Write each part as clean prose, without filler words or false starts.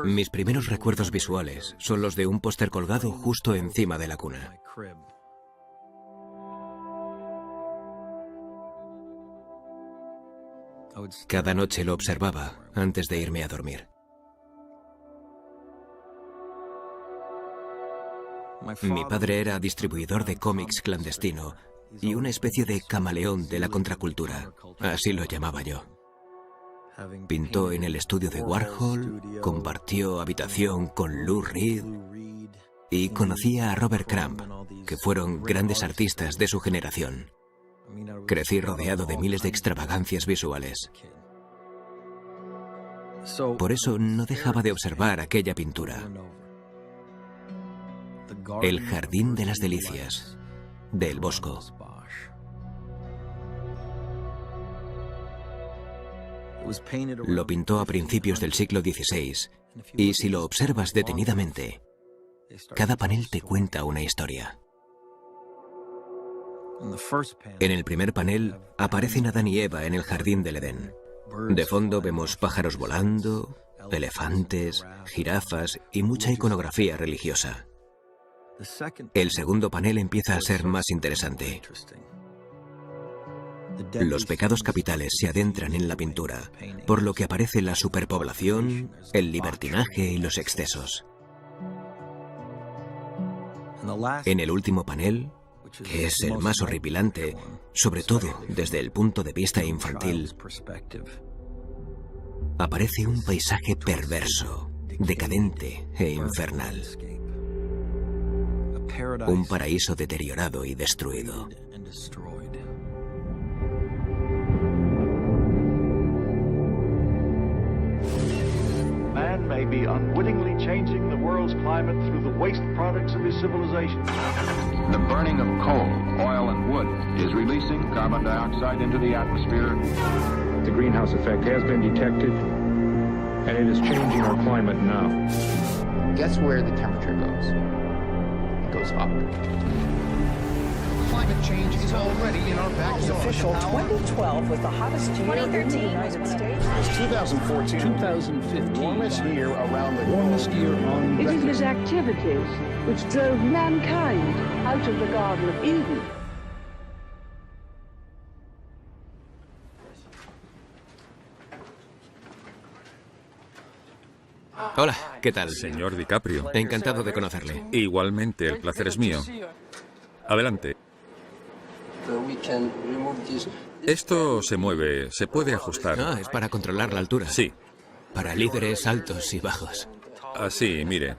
Mis primeros recuerdos visuales son los de un póster colgado justo encima de la cuna. Cada noche lo observaba antes de irme a dormir. Mi padre era distribuidor de cómics clandestino y una especie de camaleón de la contracultura, así lo llamaba yo. Pintó en el estudio de Warhol, compartió habitación con Lou Reed y conocía a Robert Crumb, que fueron grandes artistas de su generación. Crecí rodeado de miles de extravagancias visuales. Por eso no dejaba de observar aquella pintura. El Jardín de las Delicias, de El Bosco. Lo pintó a principios del siglo XVI, y si lo observas detenidamente, cada panel te cuenta una historia. En el primer panel aparecen Adán y Eva en el jardín del Edén. De fondo vemos pájaros volando, elefantes, jirafas y mucha iconografía religiosa. El segundo panel empieza a ser más interesante. Los pecados capitales se adentran en la pintura, por lo que aparece la superpoblación, el libertinaje y los excesos. En el último panel, que es el más horripilante, sobre todo desde el punto de vista infantil, aparece un paisaje perverso, decadente e infernal. Un paraíso deteriorado y destruido. Man may be unwittingly changing the world's climate through the waste products of his civilization. The burning of coal, oil, and wood is releasing carbon dioxide into the atmosphere. The greenhouse effect has been detected, and it is changing our climate now. Guess where the temperature goes? It goes up. Climate change is already in our backyard. Official 2012 was the hottest year in the United States. It's 2014. 2015. Warmest year around the warmest year on record. It is his activities which drove mankind out of the Garden of Eden. Hola, ¿qué tal? Señor DiCaprio. Encantado de conocerle. Igualmente, el placer es mío. Adelante. Esto se mueve, se puede ajustar. Ah, es para controlar la altura. Sí. Para líderes altos y bajos. Así, mire.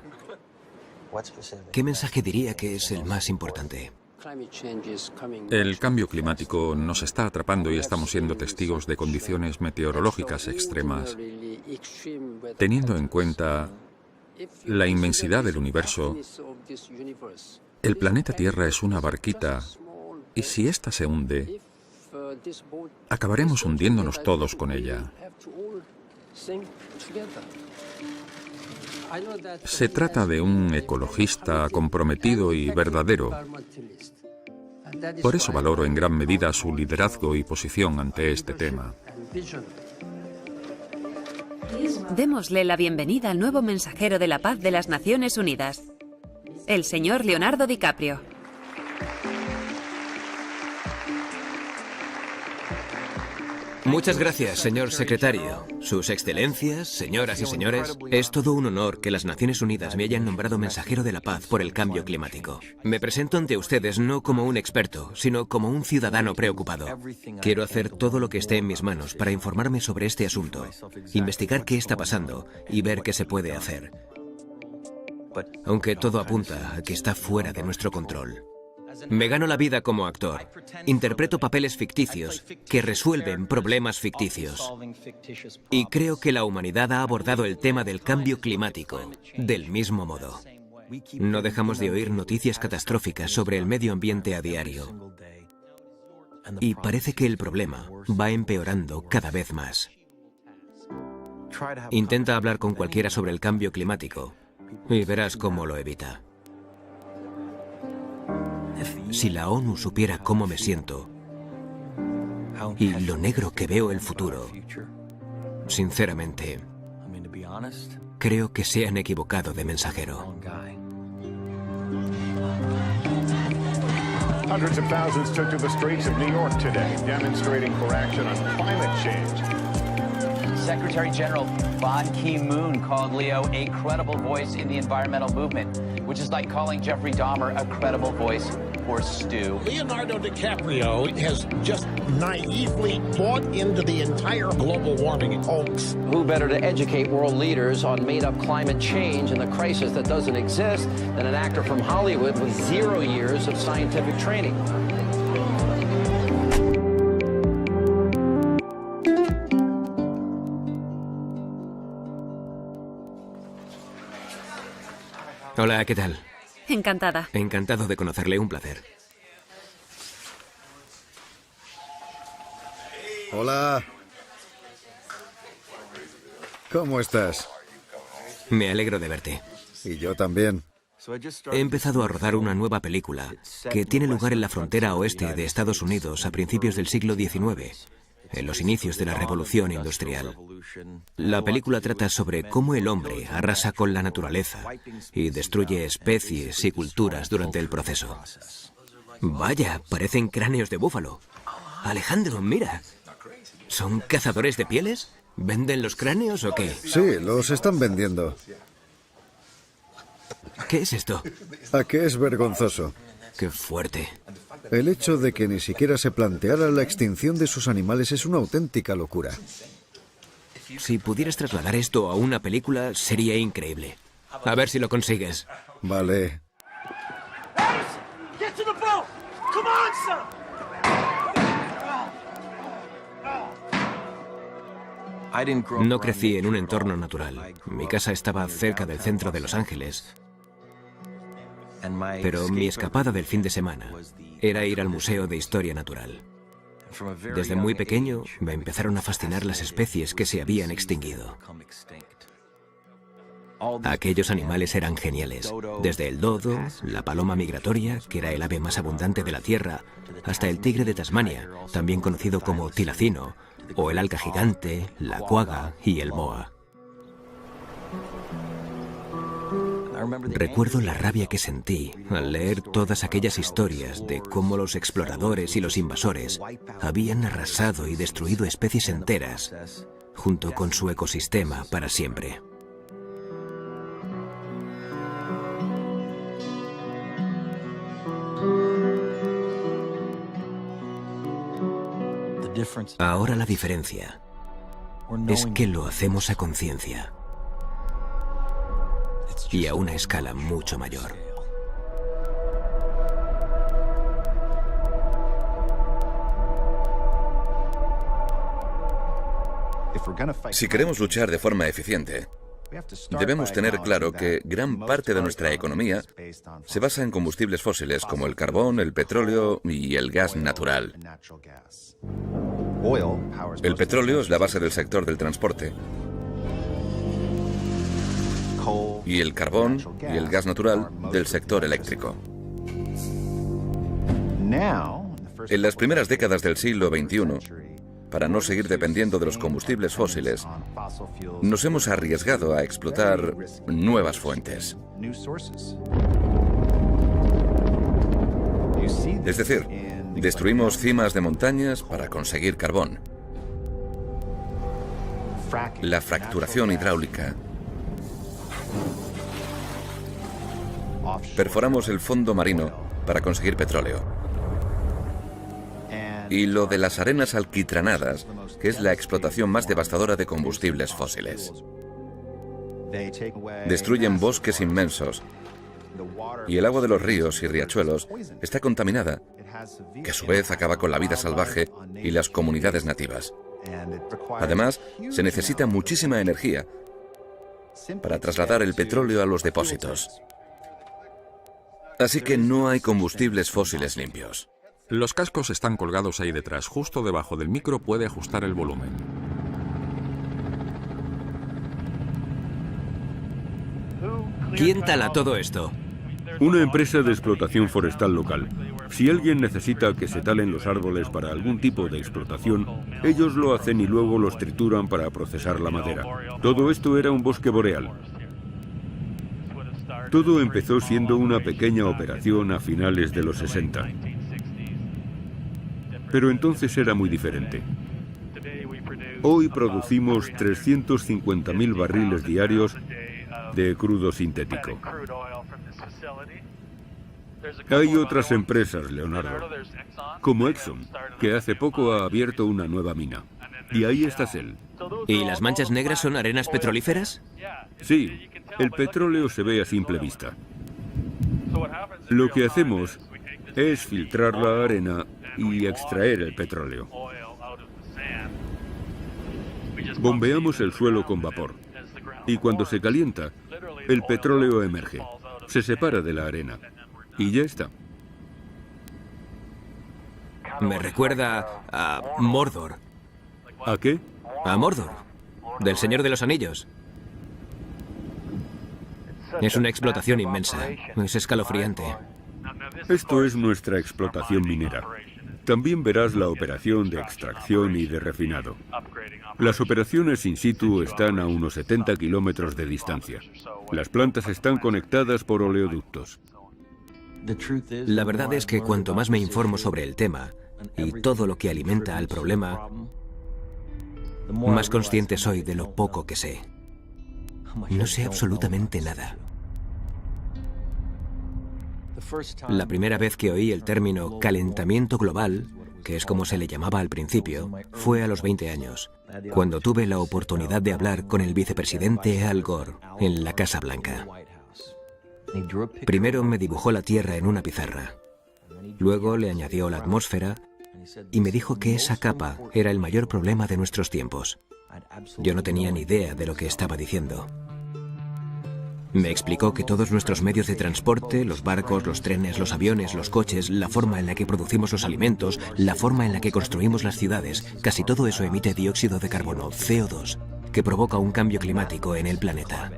¿Qué mensaje diría que es el más importante? El cambio climático nos está atrapando y estamos siendo testigos de condiciones meteorológicas extremas. Teniendo en cuenta la inmensidad del universo, el planeta Tierra es una barquita, y si ésta se hunde, acabaremos hundiéndonos todos con ella. Se trata de un ecologista comprometido y verdadero. Por eso valoro en gran medida su liderazgo y posición ante este tema. Démosle la bienvenida al nuevo mensajero de la paz de las Naciones Unidas, el señor Leonardo DiCaprio. Muchas gracias, señor secretario. Sus excelencias, señoras y señores, es todo un honor que las Naciones Unidas me hayan nombrado mensajero de la paz por el cambio climático. Me presento ante ustedes no como un experto, sino como un ciudadano preocupado. Quiero hacer todo lo que esté en mis manos para informarme sobre este asunto, investigar qué está pasando y ver qué se puede hacer. Aunque todo apunta a que está fuera de nuestro control. Me gano la vida como actor. Interpreto papeles ficticios que resuelven problemas ficticios. Y creo que la humanidad ha abordado el tema del cambio climático del mismo modo. No dejamos de oír noticias catastróficas sobre el medio ambiente a diario. Y parece que el problema va empeorando cada vez más. Intenta hablar con cualquiera sobre el cambio climático y verás cómo lo evita. Si la ONU supiera cómo me siento y lo negro que veo el futuro, sinceramente, creo que se han equivocado de mensajero. Hundreds of thousands took to the streets of New York today, demonstrating for action on climate change. Secretary General Ban Ki-moon called Leo a credible voice in the environmental movement, which is like calling Jeffrey Dahmer a credible voice for Stu. Leonardo DiCaprio has just naively bought into the entire global warming hoax. Who better to educate world leaders on made-up climate change and the crisis that doesn't exist than an actor from Hollywood with 0 years of scientific training? Hola, ¿qué tal? Encantada. Encantado de conocerle, un placer. Hola. ¿Cómo estás? Me alegro de verte. Y yo también. He empezado a rodar una nueva película que tiene lugar en la frontera oeste de Estados Unidos a principios del siglo XIX, en los inicios de la Revolución Industrial. La película trata sobre cómo el hombre arrasa con la naturaleza y destruye especies y culturas durante el proceso. Vaya, parecen cráneos de búfalo. Alejandro, mira. ¿Son cazadores de pieles? ¿Venden los cráneos o qué? Sí, los están vendiendo. ¿Qué es esto? ¿A qué es vergonzoso? Qué fuerte. El hecho de que ni siquiera se planteara la extinción de sus animales es una auténtica locura. Si pudieras trasladar esto a una película, sería increíble. A ver si lo consigues. Vale. No crecí en un entorno natural. Mi casa estaba cerca del centro de Los Ángeles. Pero mi escapada del fin de semana era ir al Museo de Historia Natural. Desde muy pequeño me empezaron a fascinar las especies que se habían extinguido. Aquellos animales eran geniales, desde el dodo, la paloma migratoria, que era el ave más abundante de la Tierra, hasta el tigre de Tasmania, también conocido como tilacino, o el alca gigante, la cuaga y el moa. Recuerdo la rabia que sentí al leer todas aquellas historias de cómo los exploradores y los invasores habían arrasado y destruido especies enteras, junto con su ecosistema para siempre. Ahora la diferencia es que lo hacemos a conciencia y a una escala mucho mayor. Si queremos luchar de forma eficiente, debemos tener claro que gran parte de nuestra economía se basa en combustibles fósiles como el carbón, el petróleo y el gas natural. El petróleo es la base del sector del transporte. Y el carbón y el gas natural del sector eléctrico. En las primeras décadas del siglo XXI, para no seguir dependiendo de los combustibles fósiles, nos hemos arriesgado a explotar nuevas fuentes. Es decir, destruimos cimas de montañas para conseguir carbón. La fracturación hidráulica. Perforamos el fondo marino para conseguir petróleo. Y lo de las arenas alquitranadas, que es la explotación más devastadora de combustibles fósiles. Destruyen bosques inmensos. Y el agua de los ríos y riachuelos está contaminada, que a su vez acaba con la vida salvaje y las comunidades nativas. Además, se necesita muchísima energía para trasladar el petróleo a los depósitos. Así que no hay combustibles fósiles limpios. Los cascos están colgados ahí detrás. Justo debajo del micro puede ajustar el volumen. ¿Quién tala todo esto? Una empresa de explotación forestal local. Si alguien necesita que se talen los árboles para algún tipo de explotación, ellos lo hacen y luego los trituran para procesar la madera. Todo esto era un bosque boreal. Todo empezó siendo una pequeña operación a finales de los 60. Pero entonces era muy diferente. Hoy producimos 350.000 barriles diarios de crudo sintético. Hay otras empresas, Leonardo, como Exxon, que hace poco ha abierto una nueva mina. Y ahí está Shell. ¿Y las manchas negras son arenas petrolíferas? Sí, el petróleo se ve a simple vista. Lo que hacemos es filtrar la arena y extraer el petróleo. Bombeamos el suelo con vapor y cuando se calienta, el petróleo emerge, se separa de la arena y ya está. Me recuerda a Mordor. ¿A qué? A Mordor, del Señor de los Anillos. Es una explotación inmensa, es escalofriante. Esto es nuestra explotación minera. También verás la operación de extracción y de refinado. Las operaciones in situ están a unos 70 kilómetros de distancia. Las plantas están conectadas por oleoductos. La verdad es que cuanto más me informo sobre el tema y todo lo que alimenta al problema, más consciente soy de lo poco que sé. No sé absolutamente nada. La primera vez que oí el término calentamiento global, que es como se le llamaba al principio, fue a los 20 años, cuando tuve la oportunidad de hablar con el vicepresidente Al Gore en la Casa Blanca. Primero me dibujó la Tierra en una pizarra, luego le añadió la atmósfera y me dijo que esa capa era el mayor problema de nuestros tiempos. Yo no tenía ni idea de lo que estaba diciendo. Me explicó que todos nuestros medios de transporte, los barcos, los trenes, los aviones, los coches, la forma en la que producimos los alimentos, la forma en la que construimos las ciudades, casi todo eso emite dióxido de carbono, CO2, que provoca un cambio climático en el planeta.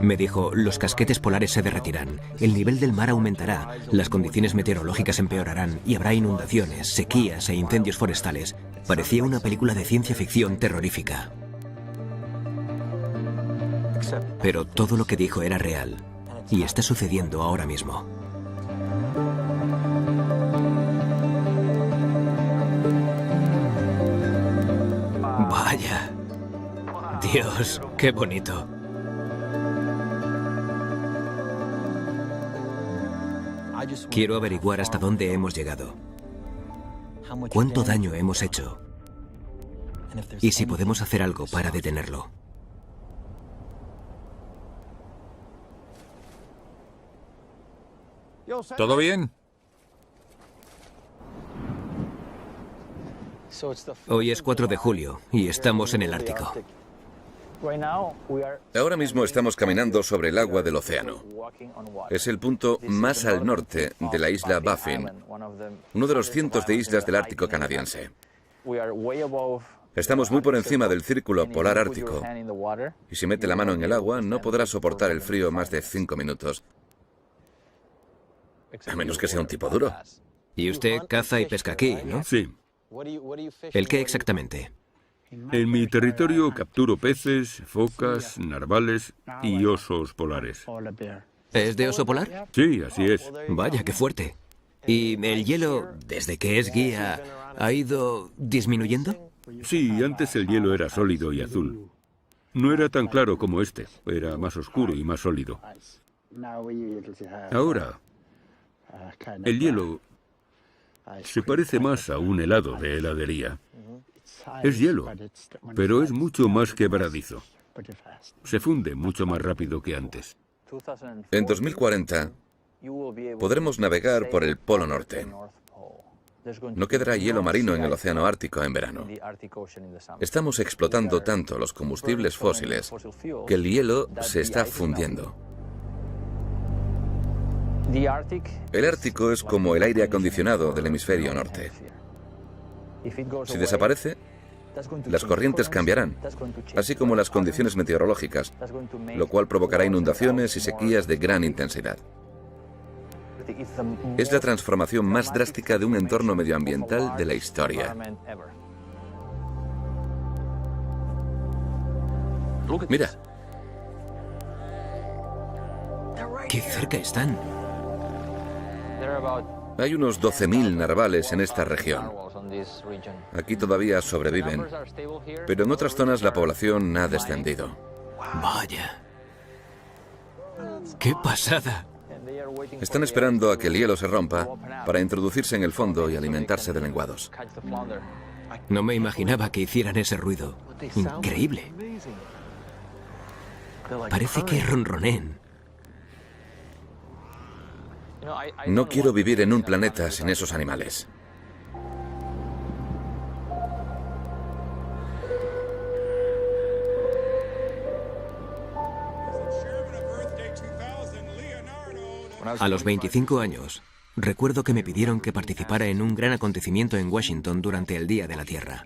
Me dijo, los casquetes polares se derretirán, el nivel del mar aumentará, las condiciones meteorológicas empeorarán y habrá inundaciones, sequías e incendios forestales. Parecía una película de ciencia ficción terrorífica. Pero todo lo que dijo era real y está sucediendo ahora mismo. Vaya. Dios, qué bonito. Quiero averiguar hasta dónde hemos llegado. ¿Cuánto daño hemos hecho? Y si podemos hacer algo para detenerlo. ¿Todo bien? Hoy es 4 de julio y estamos en el Ártico. Ahora mismo estamos caminando sobre el agua del océano. Es el punto más al norte de la isla Baffin, uno de los cientos de islas del Ártico canadiense. Estamos muy por encima del círculo polar ártico y si mete la mano en el agua no podrá soportar el frío más de 5 minutos. A menos que sea un tipo duro. Y usted caza y pesca aquí, ¿no? Sí. ¿El qué exactamente? En mi territorio capturo peces, focas, narvales y osos polares. ¿Es de oso polar? Sí, así es. Vaya, qué fuerte. ¿Y el hielo, desde que es guía, ha ido disminuyendo? Sí, antes el hielo era sólido y azul. No era tan claro como este, era más oscuro y más sólido. Ahora, el hielo se parece más a un helado de heladería. Es hielo, pero es mucho más quebradizo. Se funde mucho más rápido que antes. En 2040 podremos navegar por el Polo Norte. No quedará hielo marino en el océano Ártico en verano. Estamos explotando tanto los combustibles fósiles que el hielo se está fundiendo. El Ártico es como el aire acondicionado del hemisferio norte. Si desaparece, las corrientes cambiarán, así como las condiciones meteorológicas, lo cual provocará inundaciones y sequías de gran intensidad. Es la transformación más drástica de un entorno medioambiental de la historia. Mira. ¡Qué cerca están! Hay unos 12.000 narvales en esta región. Aquí todavía sobreviven, pero en otras zonas la población ha descendido. ¡Vaya! ¡Qué pasada! Están esperando a que el hielo se rompa para introducirse en el fondo y alimentarse de lenguados. No me imaginaba que hicieran ese ruido. Increíble. Parece que ronroneen. No quiero vivir en un planeta sin esos animales. A los 25 años, recuerdo que me pidieron que participara en un gran acontecimiento en Washington durante el Día de la Tierra.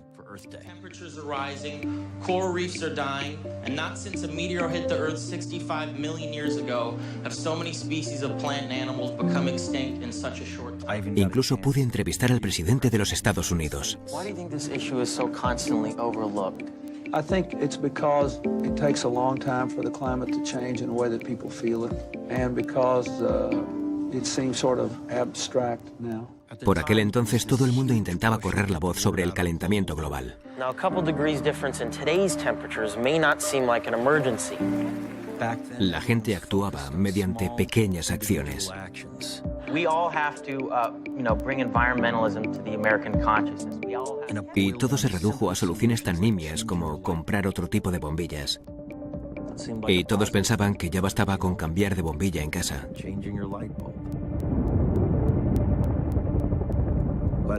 Temperatures are rising, coral reefs are dying, and not since a meteor hit the Earth 65 million years ago have so many species of plant and animals become extinct in such a short time. Incluso pude entrevistar al presidente de los Estados Unidos. Why do you think this issue is so constantly overlooked? I think it's because it takes a long time for the climate to change in the way that people feel it, and because it seems sort of abstract now. Por aquel entonces todo el mundo intentaba correr la voz sobre el calentamiento global. Now, a couple degrees difference in today's temperatures may not seem like an emergency. La gente actuaba mediante pequeñas acciones. We all have to, bring environmentalism to the American consciousness. Y todo se redujo a soluciones tan nimias como comprar otro tipo de bombillas. Y todos pensaban que ya bastaba con cambiar de bombilla en casa.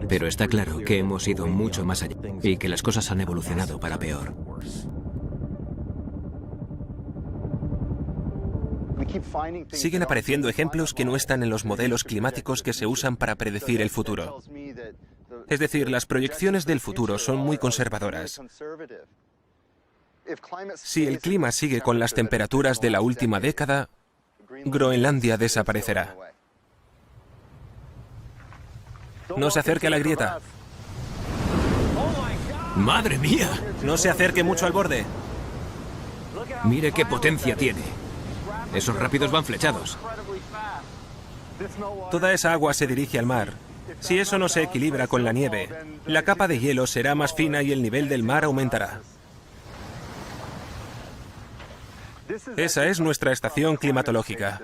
Pero está claro que hemos ido mucho más allá y que las cosas han evolucionado para peor. Siguen apareciendo ejemplos que no están en los modelos climáticos que se usan para predecir el futuro. Es decir, las proyecciones del futuro son muy conservadoras. Si el clima sigue con las temperaturas de la última década, Groenlandia desaparecerá. No se acerque a la grieta. ¡Madre mía! No se acerque mucho al borde. Mire qué potencia tiene. Esos rápidos van flechados. Toda esa agua se dirige al mar. Si eso no se equilibra con la nieve, la capa de hielo será más fina y el nivel del mar aumentará. Esa es nuestra estación climatológica.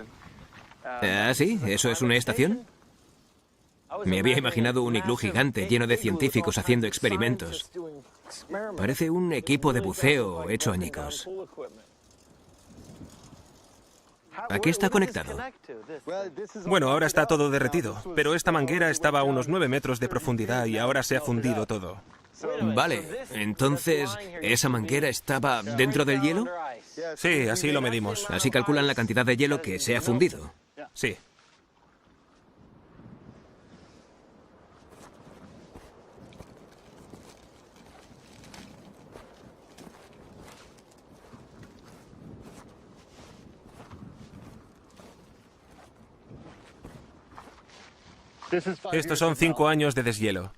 ¿Ah, sí? ¿Eso es una estación? Me había imaginado un iglú gigante lleno de científicos haciendo experimentos. Parece un equipo de buceo hecho añicos. ¿A qué está conectado? Bueno, ahora está todo derretido, pero esta manguera estaba a unos 9 metros de profundidad y ahora se ha fundido todo. Vale, entonces, ¿esa manguera estaba dentro del hielo? Sí, así lo medimos. Así calculan la cantidad de hielo que se ha fundido. Sí. Estos son 5 años de deshielo.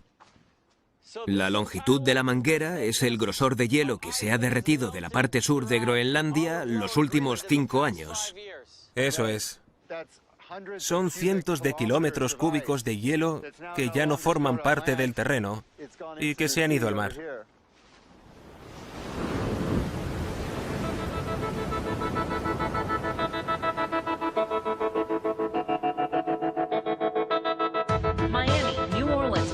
La longitud de la manguera es el grosor de hielo que se ha derretido de la parte sur de Groenlandia los últimos 5 años. Eso es. Son cientos de kilómetros cúbicos de hielo que ya no forman parte del terreno y que se han ido al mar.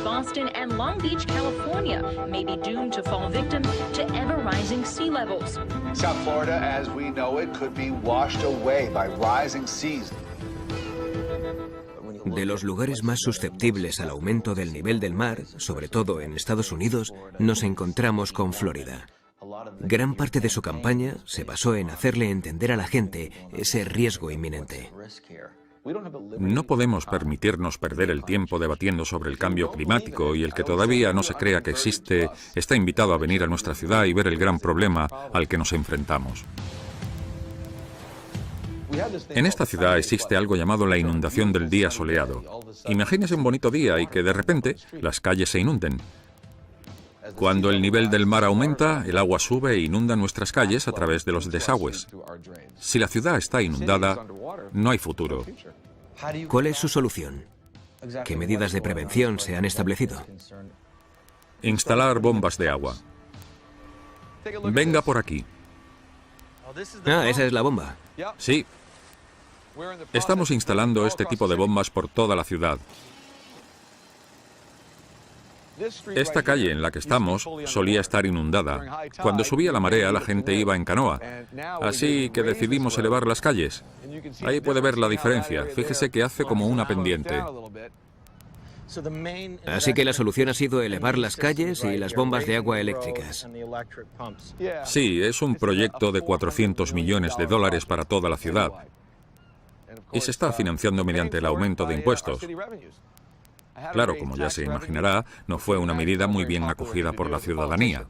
Boston and Long Beach, California, may be doomed to fall victim to ever-rising sea levels. South Florida, as we know it, could be washed away by rising seas. De los lugares más susceptibles al aumento del nivel del mar, sobre todo en Estados Unidos, nos encontramos con Florida. Gran parte de su campaña se basó en hacerle entender a la gente ese riesgo inminente. No podemos permitirnos perder el tiempo debatiendo sobre el cambio climático y el que todavía no se crea que existe está invitado a venir a nuestra ciudad y ver el gran problema al que nos enfrentamos. En esta ciudad existe algo llamado la inundación del día soleado. Imagínese un bonito día y que de repente las calles se inunden. Cuando el nivel del mar aumenta, el agua sube e inunda nuestras calles a través de los desagües. Si la ciudad está inundada, no hay futuro. ¿Cuál es su solución? ¿Qué medidas de prevención se han establecido? Instalar bombas de agua. Venga por aquí. Ah, esa es la bomba. Sí. Estamos instalando este tipo de bombas por toda la ciudad. Esta calle en la que estamos solía estar inundada. Cuando subía la marea, la gente iba en canoa. Así que decidimos elevar las calles. Ahí puede ver la diferencia. Fíjese que hace como una pendiente. Así que la solución ha sido elevar las calles y las bombas de agua eléctricas. Sí, es un proyecto de 400 millones de dólares para toda la ciudad. Y se está financiando mediante el aumento de impuestos. Claro, como ya se imaginará, no fue una medida muy bien acogida por la ciudadanía.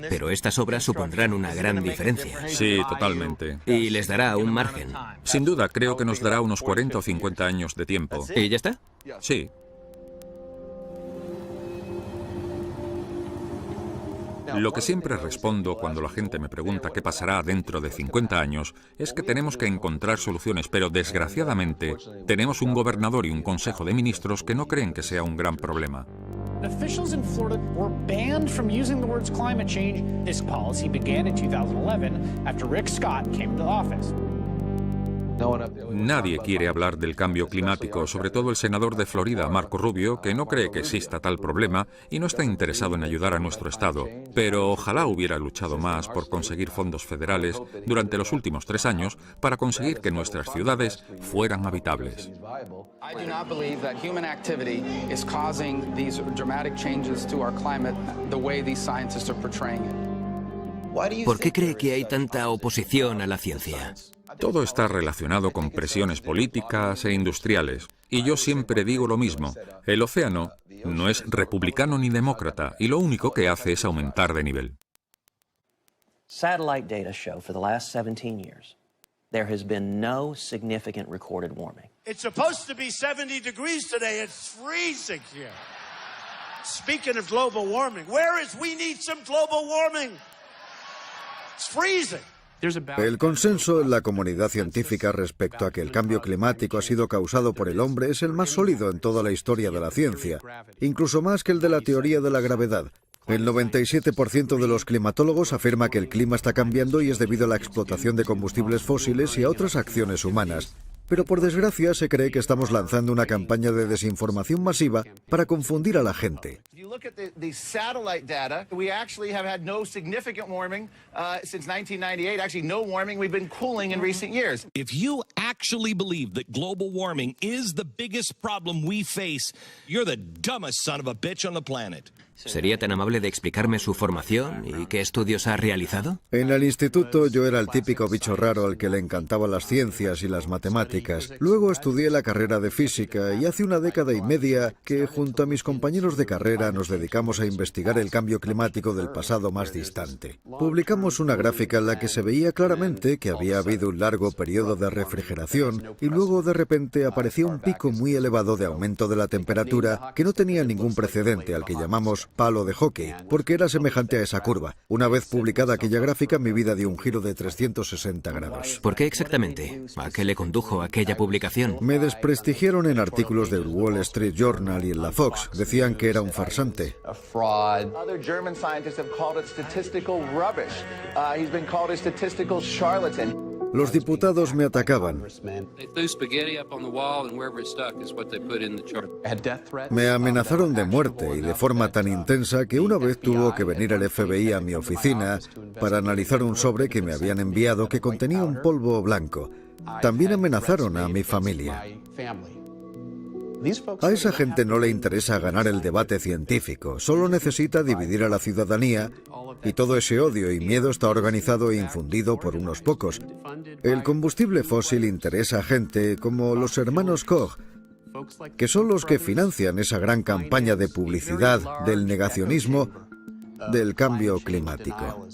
Pero estas obras supondrán una gran diferencia. Sí, totalmente. Y les dará un margen. Sin duda, creo que nos dará unos 40 o 50 años de tiempo. ¿Y ya está? Sí. Lo que siempre respondo cuando la gente me pregunta qué pasará dentro de 50 años es que tenemos que encontrar soluciones, pero desgraciadamente tenemos un gobernador y un consejo de ministros que no creen que sea un gran problema. Officials in Florida were banned from using the words climate change. This policy began in 2011 after Rick Scott came to office. Nadie quiere hablar del cambio climático, sobre todo el senador de Florida, Marco Rubio, que no cree que exista tal problema y no está interesado en ayudar a nuestro estado. Pero ojalá hubiera luchado más por conseguir fondos federales durante los últimos 3 años para conseguir que nuestras ciudades fueran habitables. I do not believe that human activity is causing these dramatic changes to our climate the way these scientists are portraying it. ¿Por qué cree que hay tanta oposición a la ciencia? Todo está relacionado con presiones políticas e industriales. Y yo siempre digo lo mismo. El océano no es republicano ni demócrata y lo único que hace es aumentar de nivel. Satellite data show for the last 17 years there has been no significant recorded warming. It's supposed to be 70 degrees today. It's freezing here. Speaking of global warming, we need some global warming. It's freezing. El consenso en la comunidad científica respecto a que el cambio climático ha sido causado por el hombre es el más sólido en toda la historia de la ciencia, incluso más que el de la teoría de la gravedad. El 97% de los climatólogos afirma que el clima está cambiando y es debido a la explotación de combustibles fósiles y a otras acciones humanas. Pero por desgracia se cree que estamos lanzando una campaña de desinformación masiva para confundir a la gente. If you look at the satellite data, we actually have had no significant warming since 1998. Actually, no warming. We've been cooling in recent years. If you actually believe that global warming is the biggest problem we face, you're the dumbest son of a bitch on the planet. ¿Sería tan amable de explicarme su formación y qué estudios ha realizado? En el instituto yo era el típico bicho raro al que le encantaban las ciencias y las matemáticas. Luego estudié la carrera de física y hace una década y media que junto a mis compañeros de carrera nos dedicamos a investigar el cambio climático del pasado más distante. Publicamos una gráfica en la que se veía claramente que había habido un largo periodo de refrigeración y luego de repente apareció un pico muy elevado de aumento de la temperatura que no tenía ningún precedente, al que llamamos palo de hockey, porque era semejante a esa curva. Una vez publicada aquella gráfica, mi vida dio un giro de 360 grados. ¿Por qué exactamente? ¿A qué le condujo aquella publicación? Me desprestigiaron en artículos del Wall Street Journal y en la Fox. Decían que era un farsante. Other German scientists have called it statistical rubbish. He's been called a statistical charlatan. Los diputados me atacaban. Me amenazaron de muerte y de forma tan intensa que una vez tuvo que venir el FBI a mi oficina para analizar un sobre que me habían enviado que contenía un polvo blanco. También amenazaron a mi familia. A esa gente no le interesa ganar el debate científico, solo necesita dividir a la ciudadanía y todo ese odio y miedo está organizado e infundido por unos pocos. El combustible fósil interesa a gente como los hermanos Koch, que son los que financian esa gran campaña de publicidad del negacionismo del cambio climático.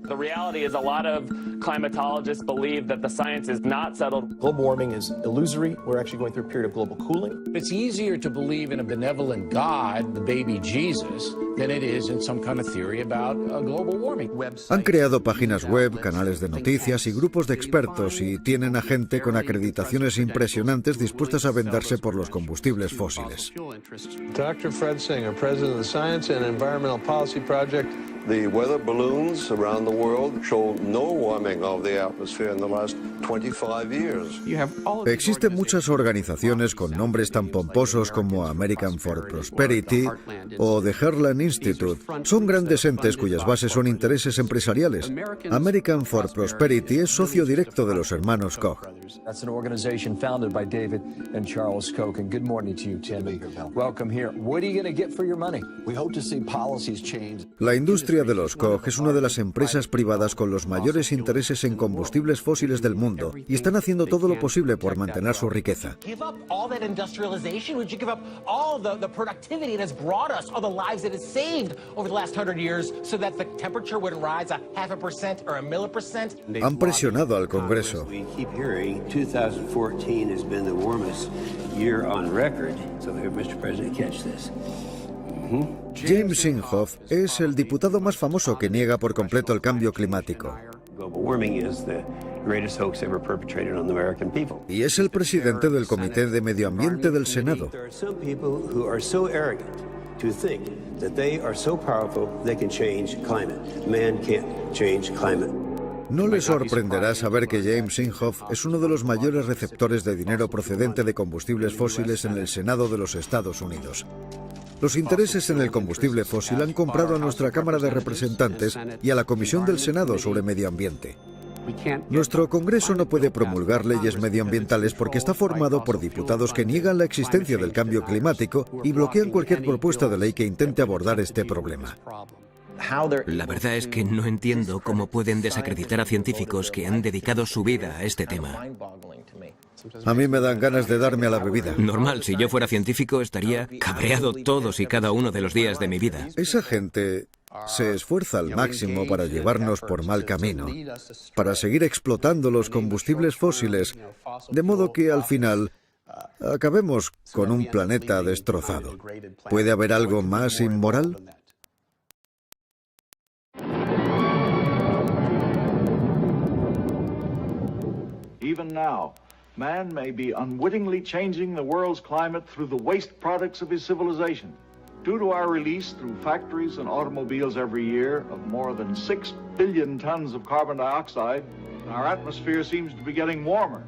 The reality is a lot of climatologists believe that the science is not settled. Global warming is illusory. We're actually going through a period of global cooling. It's easier to believe in a benevolent God, the baby Jesus, than it is in some kind of theory about global warming. Han creado páginas web, canales de noticias y grupos de expertos y tienen a gente con acreditaciones impresionantes dispuestas a venderse por los combustibles fósiles. Dr. Fred Singer, President of the Science and Environmental Policy Project. The weather balloons around the world show no warming of the atmosphere in the last 25 years. Existen muchas organizaciones con nombres tan pomposos como American for Prosperity o The Heartland Institute. Son grandes entes cuyas bases son intereses empresariales. American for Prosperity es socio directo de los hermanos Koch. That's an organization founded by David and Charles Koch. And good morning to you, Tim. Welcome here. What are you going to get for your money? We hope to see policies change. La industria de los Koch es una de las empresas privadas con los mayores intereses en combustibles fósiles del mundo y están haciendo todo lo posible por mantener su riqueza. Give up all that industrialization? Would you give up all the productivity that has brought us, all the lives that has saved over the last 100 years so that the temperature would rise 0.5% or 1%? Han presionado al Congreso. We keep hearing 2014 has been the warmest year on record. So here, Mr. President, catch this. James Inhofe es el diputado más famoso que niega por completo el cambio climático. Y es el presidente del Comité de Medio Ambiente del Senado. No le sorprenderá saber que James Inhofe es uno de los mayores receptores de dinero procedente de combustibles fósiles en el Senado de los Estados Unidos. Los intereses en el combustible fósil han comprado a nuestra Cámara de Representantes y a la Comisión del Senado sobre Medio Ambiente. Nuestro Congreso no puede promulgar leyes medioambientales porque está formado por diputados que niegan la existencia del cambio climático y bloquean cualquier propuesta de ley que intente abordar este problema. La verdad es que no entiendo cómo pueden desacreditar a científicos que han dedicado su vida a este tema. A mí me dan ganas de darme a la bebida. Normal, si yo fuera científico estaría cabreado todos y cada uno de los días de mi vida. Esa gente se esfuerza al máximo para llevarnos por mal camino, para seguir explotando los combustibles fósiles, de modo que al final acabemos con un planeta destrozado. ¿Puede haber algo más inmoral? Even now, man may be unwittingly changing the world's climate through the waste products of his civilization. Due to our release through factories and automobiles every year of more than 6 billion tons of carbon dioxide, our atmosphere seems to be getting warmer.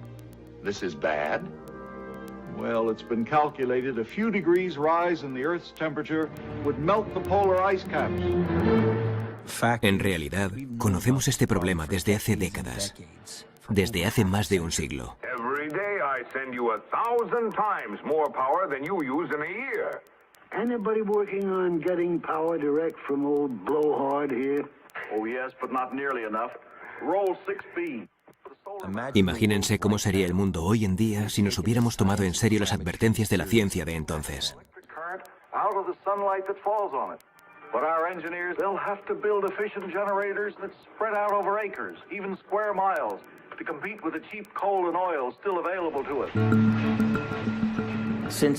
This is bad? Well, it's been calculated a few degrees rise in the Earth's temperature would melt the polar ice caps. En realidad, conocemos este problema desde hace décadas. Desde hace más de un siglo. Every day I send you 1,000 times more power than you use in a year. Anybody working on getting power direct from old Blowhard here? Oh yes, but not nearly enough. Roll 6B. Imagínense cómo sería el mundo hoy en día si nos hubiéramos tomado en serio las advertencias de la ciencia de entonces. Out of the sunlight that falls on it. But our engineers, they'll have to build efficient generators that spread out over acres, even square miles, to compete with the cheap coal and oil still available to us.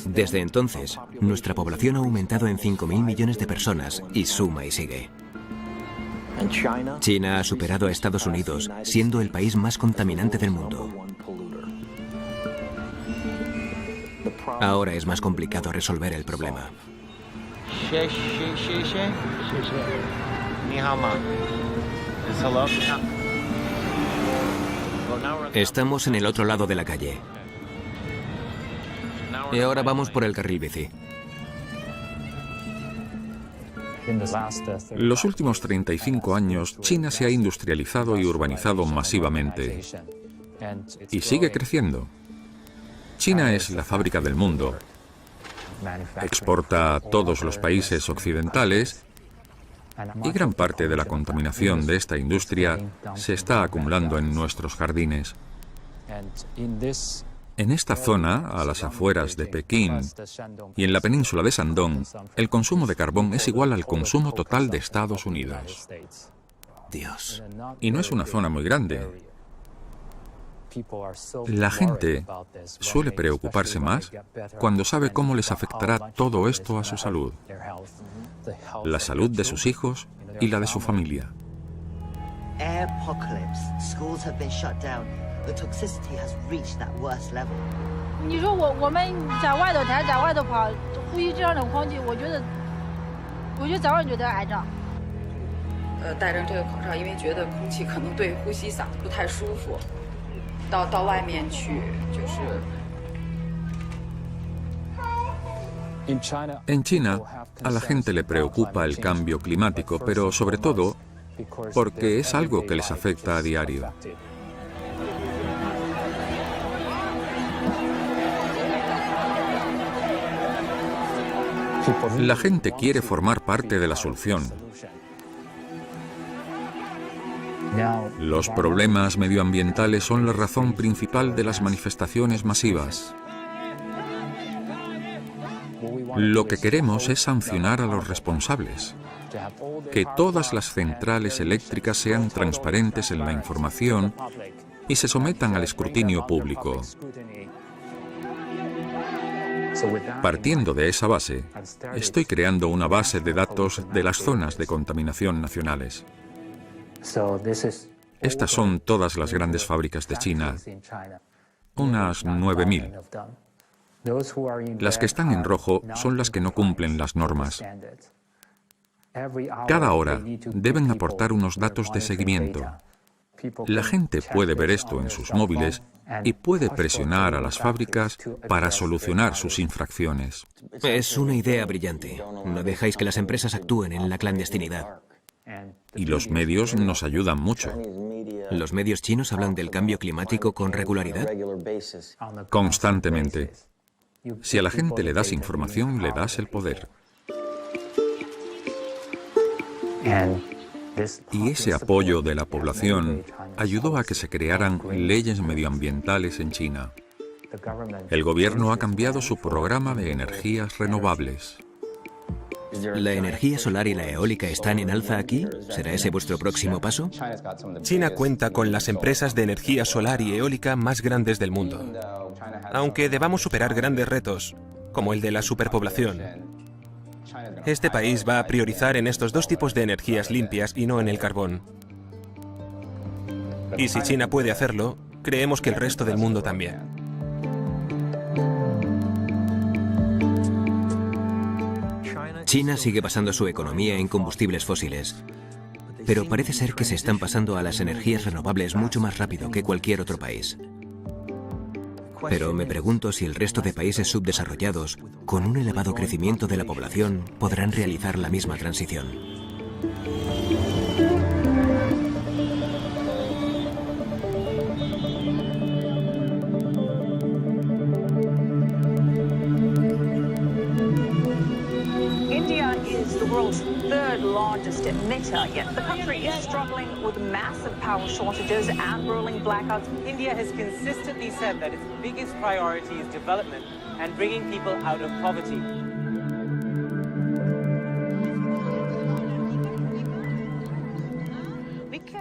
Desde entonces, nuestra población ha aumentado en 5.000 millones de personas y suma y sigue. China ha superado a Estados Unidos, siendo el país más contaminante del mundo. Ahora es más complicado resolver el problema. Estamos en el otro lado de la calle. Y ahora vamos por el carril bici. Los últimos 35 años, China se ha industrializado y urbanizado masivamente. Y sigue creciendo. China es la fábrica del mundo. Exporta a todos los países occidentales y gran parte de la contaminación de esta industria se está acumulando en nuestros jardines. En esta zona, a las afueras de Pekín y en la península de Shandong, el consumo de carbón es igual al consumo total de Estados Unidos. Dios. Y no es una zona muy grande. La gente suele preocuparse más cuando sabe cómo les afectará todo esto a su salud, la salud de sus hijos y la de su familia. En China, a la gente le preocupa el cambio climático, pero sobre todo porque es algo que les afecta a diario. La gente quiere formar parte de la solución. Los problemas medioambientales son la razón principal de las manifestaciones masivas. Lo que queremos es sancionar a los responsables, que todas las centrales eléctricas sean transparentes en la información y se sometan al escrutinio público. Partiendo de esa base, estoy creando una base de datos de las zonas de contaminación nacionales. Estas son todas las grandes fábricas de China, unas 9.000. Las que están en rojo son las que no cumplen las normas. Cada hora deben aportar unos datos de seguimiento. La gente puede ver esto en sus móviles y puede presionar a las fábricas para solucionar sus infracciones. Es una idea brillante. No dejáis que las empresas actúen en la clandestinidad. Y los medios nos ayudan mucho. ¿Los medios chinos hablan del cambio climático con regularidad? Constantemente. Si a la gente le das información, le das el poder. Y ese apoyo de la población ayudó a que se crearan leyes medioambientales en China. El gobierno ha cambiado su programa de energías renovables. ¿La energía solar y la eólica están en alza aquí? ¿Será ese vuestro próximo paso? China cuenta con las empresas de energía solar y eólica más grandes del mundo. Aunque debamos superar grandes retos, como el de la superpoblación, este país va a priorizar en estos dos tipos de energías limpias y no en el carbón. Y si China puede hacerlo, creemos que el resto del mundo también. China sigue basando su economía en combustibles fósiles, pero parece ser que se están pasando a las energías renovables mucho más rápido que cualquier otro país. Pero me pregunto si el resto de países subdesarrollados, con un elevado crecimiento de la población, podrán realizar la misma transición. Third largest emitter, yet the country is struggling with massive power shortages and rolling blackouts. India has consistently said that its biggest priority is development and bringing people out of poverty.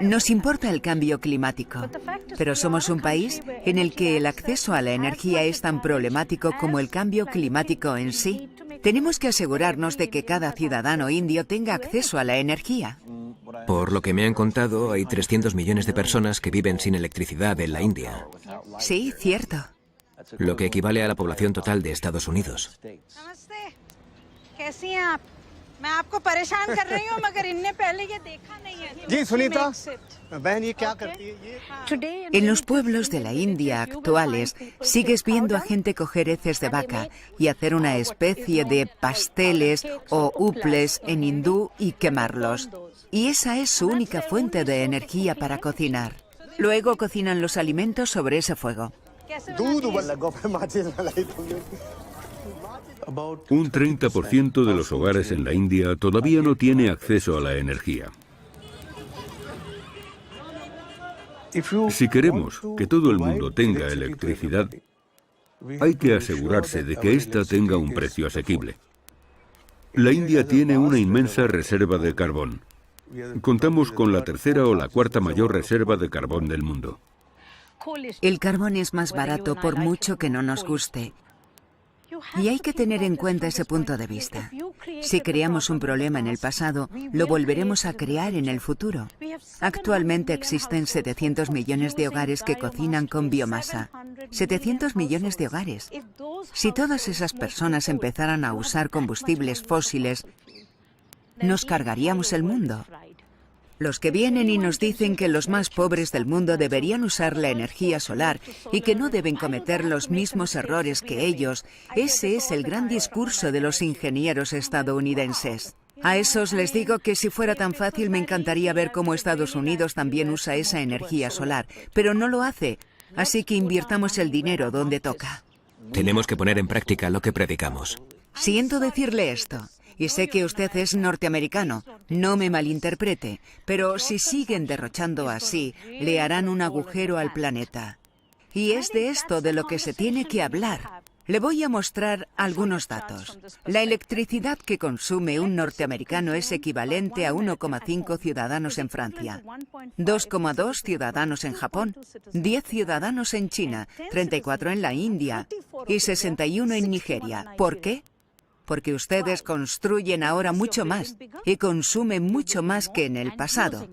Nos importa el cambio climático, pero somos un país en el que el acceso a la energía es tan problemático como el cambio climático en sí. Tenemos que asegurarnos de que cada ciudadano indio tenga acceso a la energía. Por lo que me han contado, hay 300 millones de personas que viven sin electricidad en la India. Sí, cierto. Lo que equivale a la población total de Estados Unidos. En los pueblos de la India actuales sigues viendo a gente coger heces de vaca y hacer una especie de pasteles o uples en hindú y quemarlos. Y esa es su única fuente de energía para cocinar. Luego cocinan los alimentos sobre ese fuego. Un 30% de los hogares en la India todavía no tiene acceso a la energía. Si queremos que todo el mundo tenga electricidad, hay que asegurarse de que ésta tenga un precio asequible. La India tiene una inmensa reserva de carbón. Contamos con la tercera o la cuarta mayor reserva de carbón del mundo. El carbón es más barato por mucho que no nos guste. Y hay que tener en cuenta ese punto de vista. Si creamos un problema en el pasado, lo volveremos a crear en el futuro. Actualmente existen 700 millones de hogares que cocinan con biomasa. 700 millones de hogares. Si todas esas personas empezaran a usar combustibles fósiles, nos cargaríamos el mundo. Los que vienen y nos dicen que los más pobres del mundo deberían usar la energía solar y que no deben cometer los mismos errores que ellos, ese es el gran discurso de los ingenieros estadounidenses. A esos les digo que si fuera tan fácil me encantaría ver cómo Estados Unidos también usa esa energía solar, pero no lo hace, así que invirtamos el dinero donde toca. Tenemos que poner en práctica lo que predicamos. Siento decirle esto. Y sé que usted es norteamericano, no me malinterprete, pero si siguen derrochando así, le harán un agujero al planeta. Y es de esto de lo que se tiene que hablar. Le voy a mostrar algunos datos. La electricidad que consume un norteamericano es equivalente a 1,5 ciudadanos en Francia, 2,2 ciudadanos en Japón, 10 ciudadanos en China, 34 en la India y 61 en Nigeria. ¿Por qué? Porque ustedes construyen ahora mucho más y consumen mucho más que en el pasado.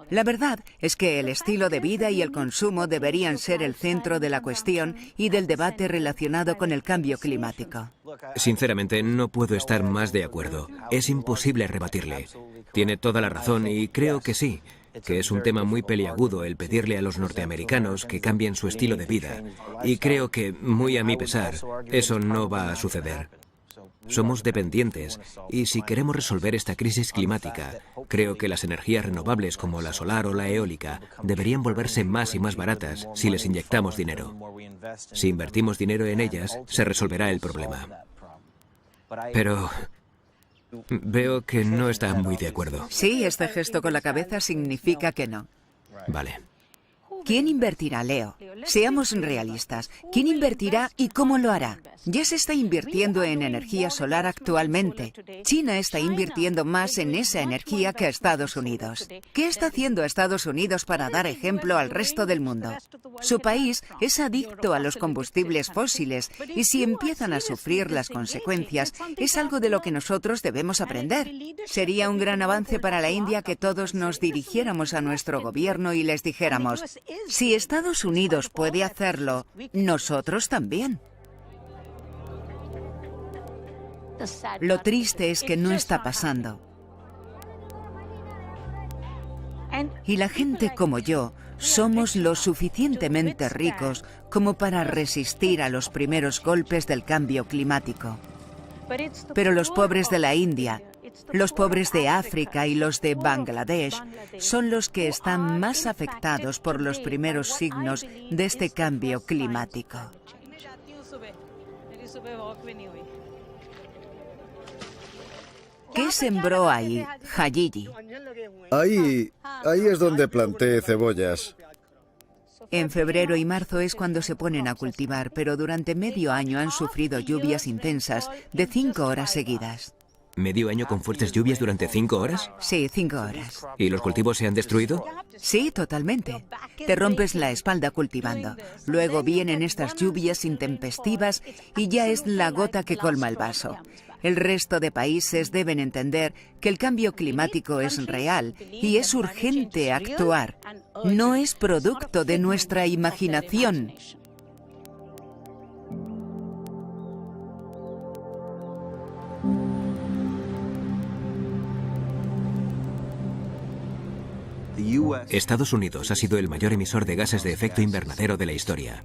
La verdad es que el estilo de vida y el consumo deberían ser el centro de la cuestión y del debate relacionado con el cambio climático. Sinceramente, no puedo estar más de acuerdo. Es imposible rebatirle. Tiene toda la razón y creo que sí, que es un tema muy peliagudo el pedirle a los norteamericanos que cambien su estilo de vida. Y creo que, muy a mi pesar, eso no va a suceder. Somos dependientes y si queremos resolver esta crisis climática, creo que las energías renovables como la solar o la eólica deberían volverse más y más baratas si les inyectamos dinero. Si invertimos dinero en ellas, se resolverá el problema. Pero veo que no está muy de acuerdo. Sí, este gesto con la cabeza significa que no. Vale. ¿Quién invertirá, Leo? Seamos realistas. ¿Quién invertirá y cómo lo hará? Ya se está invirtiendo en energía solar actualmente. China está invirtiendo más en esa energía que Estados Unidos. ¿Qué está haciendo Estados Unidos para dar ejemplo al resto del mundo? Su país es adicto a los combustibles fósiles y si empiezan a sufrir las consecuencias, es algo de lo que nosotros debemos aprender. Sería un gran avance para la India que todos nos dirigiéramos a nuestro gobierno y les dijéramos: si Estados Unidos puede hacerlo, nosotros también. Lo triste es que no está pasando. Y la gente como yo somos lo suficientemente ricos como para resistir a los primeros golpes del cambio climático. Pero los pobres de la India, los pobres de África y los de Bangladesh son los que están más afectados por los primeros signos de este cambio climático. ¿Qué sembró ahí, Hayiji? Ahí es donde planté cebollas. En febrero y marzo es cuando se ponen a cultivar, pero durante medio año han sufrido lluvias intensas de 5 horas seguidas. ¿Medio año con fuertes lluvias durante 5 horas? Sí, 5 horas. ¿Y los cultivos se han destruido? Sí, totalmente. Te rompes la espalda cultivando. Luego vienen estas lluvias intempestivas y ya es la gota que colma el vaso. El resto de países deben entender que el cambio climático es real y es urgente actuar. No es producto de nuestra imaginación. Estados Unidos ha sido el mayor emisor de gases de efecto invernadero de la historia.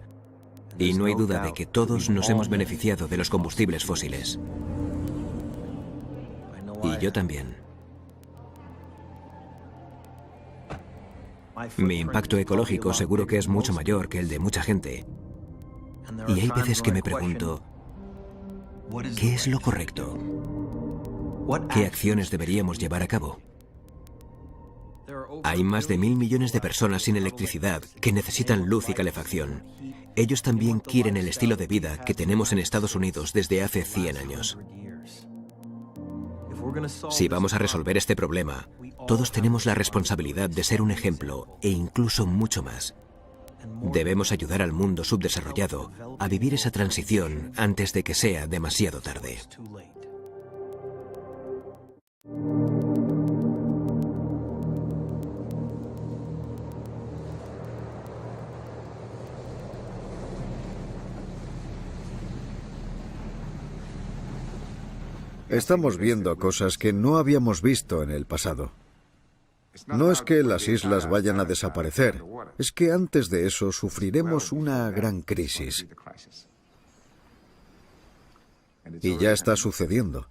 Y no hay duda de que todos nos hemos beneficiado de los combustibles fósiles. Y yo también. Mi impacto ecológico seguro que es mucho mayor que el de mucha gente. Y hay veces que me pregunto, ¿qué es lo correcto? ¿Qué acciones deberíamos llevar a cabo? Hay más de 1.000 millones de personas sin electricidad que necesitan luz y calefacción. Ellos también quieren el estilo de vida que tenemos en Estados Unidos desde hace 100 años. Si vamos a resolver este problema, Todos tenemos la responsabilidad de ser un ejemplo e incluso mucho más. Debemos ayudar al mundo subdesarrollado a vivir esa transición antes de que sea demasiado tarde. Estamos viendo cosas que no habíamos visto en el pasado. No es que las islas vayan a desaparecer, es que antes de eso sufriremos una gran crisis. Y ya está sucediendo.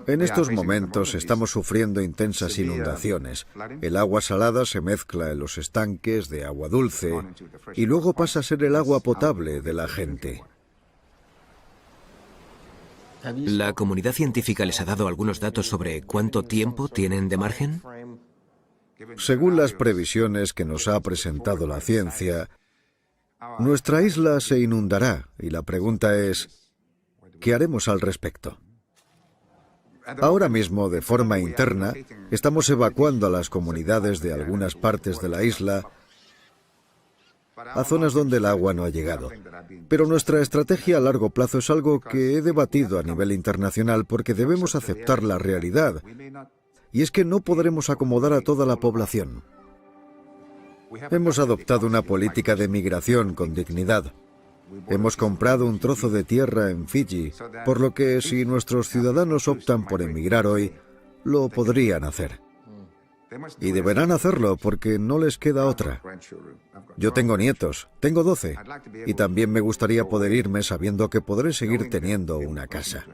En estos momentos estamos sufriendo intensas inundaciones. El agua salada se mezcla en los estanques de agua dulce y luego pasa a ser el agua potable de la gente. ¿La comunidad científica les ha dado algunos datos sobre cuánto tiempo tienen de margen? Según las previsiones que nos ha presentado la ciencia, nuestra isla se inundará y la pregunta es, ¿qué haremos al respecto? Ahora mismo, de forma interna, estamos evacuando a las comunidades de algunas partes de la isla a zonas donde el agua no ha llegado. Pero nuestra estrategia a largo plazo es algo que he debatido a nivel internacional porque debemos aceptar la realidad, y es que no podremos acomodar a toda la población. Hemos adoptado una política de migración con dignidad. Hemos comprado un trozo de tierra en Fiji, por lo que si nuestros ciudadanos optan por emigrar hoy, lo podrían hacer. Y deberán hacerlo porque no les queda otra. Yo tengo nietos, tengo 12, y también me gustaría poder irme sabiendo que podré seguir teniendo una casa.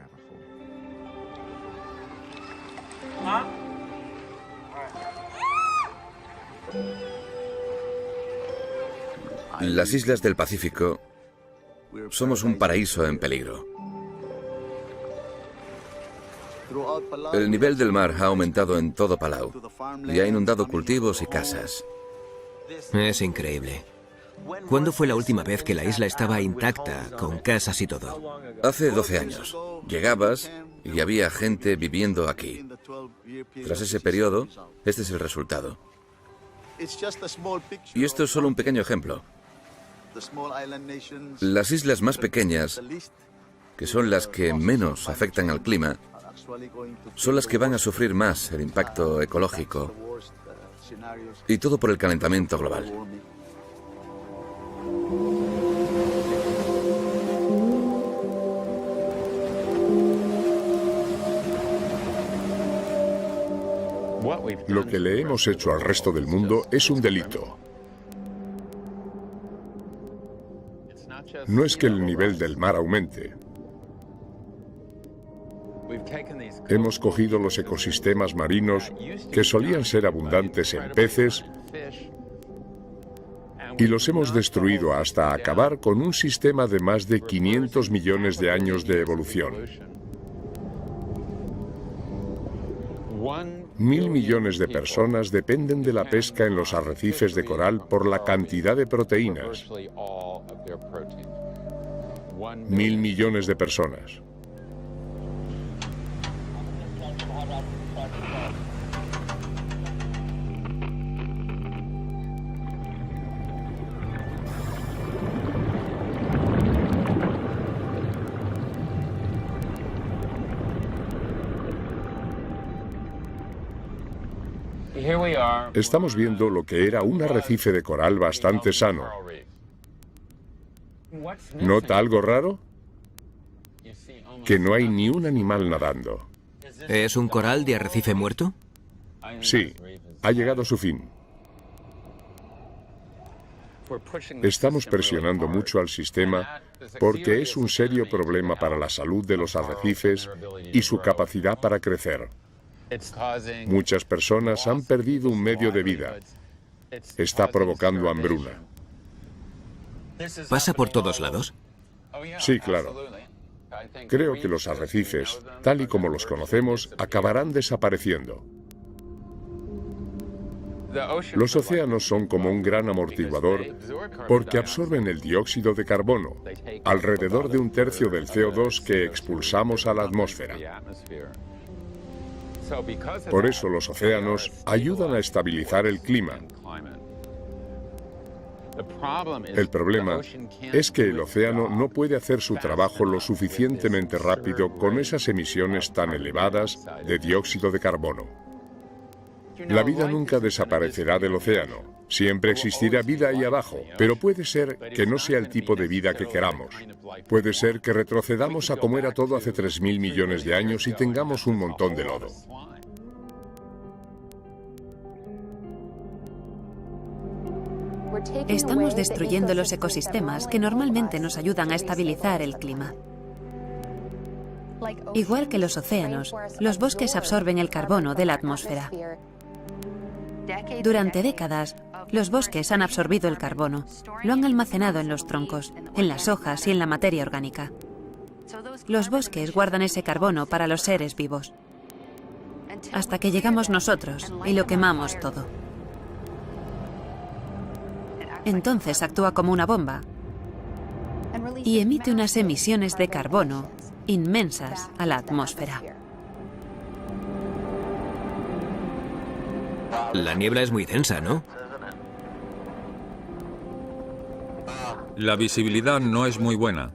Las islas del Pacífico somos un paraíso en peligro. El nivel del mar ha aumentado en todo Palau y ha inundado cultivos y casas. Es increíble. ¿Cuándo fue la última vez que la isla estaba intacta, con casas y todo? Hace 12 años. Llegabas y había gente viviendo aquí. Tras ese periodo, este es el resultado. Y esto es solo un pequeño ejemplo. Las islas más pequeñas, que son las que menos afectan al clima, son las que van a sufrir más el impacto ecológico, y todo por el calentamiento global. Lo que le hemos hecho al resto del mundo es un delito. No es que el nivel del mar aumente. Hemos cogido los ecosistemas marinos que solían ser abundantes en peces y los hemos destruido hasta acabar con un sistema de más de 500 millones de años de evolución. 1.000 millones de personas dependen de la pesca en los arrecifes de coral por la cantidad de proteínas. 1.000 millones de personas. Estamos viendo lo que era un arrecife de coral bastante sano. ¿Nota algo raro? Que no hay ni un animal nadando. ¿Es un coral de arrecife muerto? Sí, ha llegado a su fin. Estamos presionando mucho al sistema porque es un serio problema para la salud de los arrecifes y su capacidad para crecer. Muchas personas han perdido un medio de vida. Está provocando hambruna. ¿Pasa por todos lados? Sí, claro. Creo que los arrecifes, tal y como los conocemos, acabarán desapareciendo. Los océanos son como un gran amortiguador porque absorben el dióxido de carbono, alrededor de 1/3 del CO2 que expulsamos a la atmósfera. Por eso los océanos ayudan a estabilizar el clima. El problema es que el océano no puede hacer su trabajo lo suficientemente rápido con esas emisiones tan elevadas de dióxido de carbono. La vida nunca desaparecerá del océano. Siempre existirá vida ahí abajo, pero puede ser que no sea el tipo de vida que queramos. Puede ser que retrocedamos a como era todo hace 3.000 millones de años y tengamos un montón de lodo. Estamos destruyendo los ecosistemas que normalmente nos ayudan a estabilizar el clima. Igual que los océanos, los bosques absorben el carbono de la atmósfera. Durante décadas, los bosques han absorbido el carbono, lo han almacenado en los troncos, en las hojas y en la materia orgánica. Los bosques guardan ese carbono para los seres vivos, hasta que llegamos nosotros y lo quemamos todo. Entonces actúa como una bomba y emite unas emisiones de carbono inmensas a la atmósfera. La niebla es muy densa, ¿no? La visibilidad no es muy buena.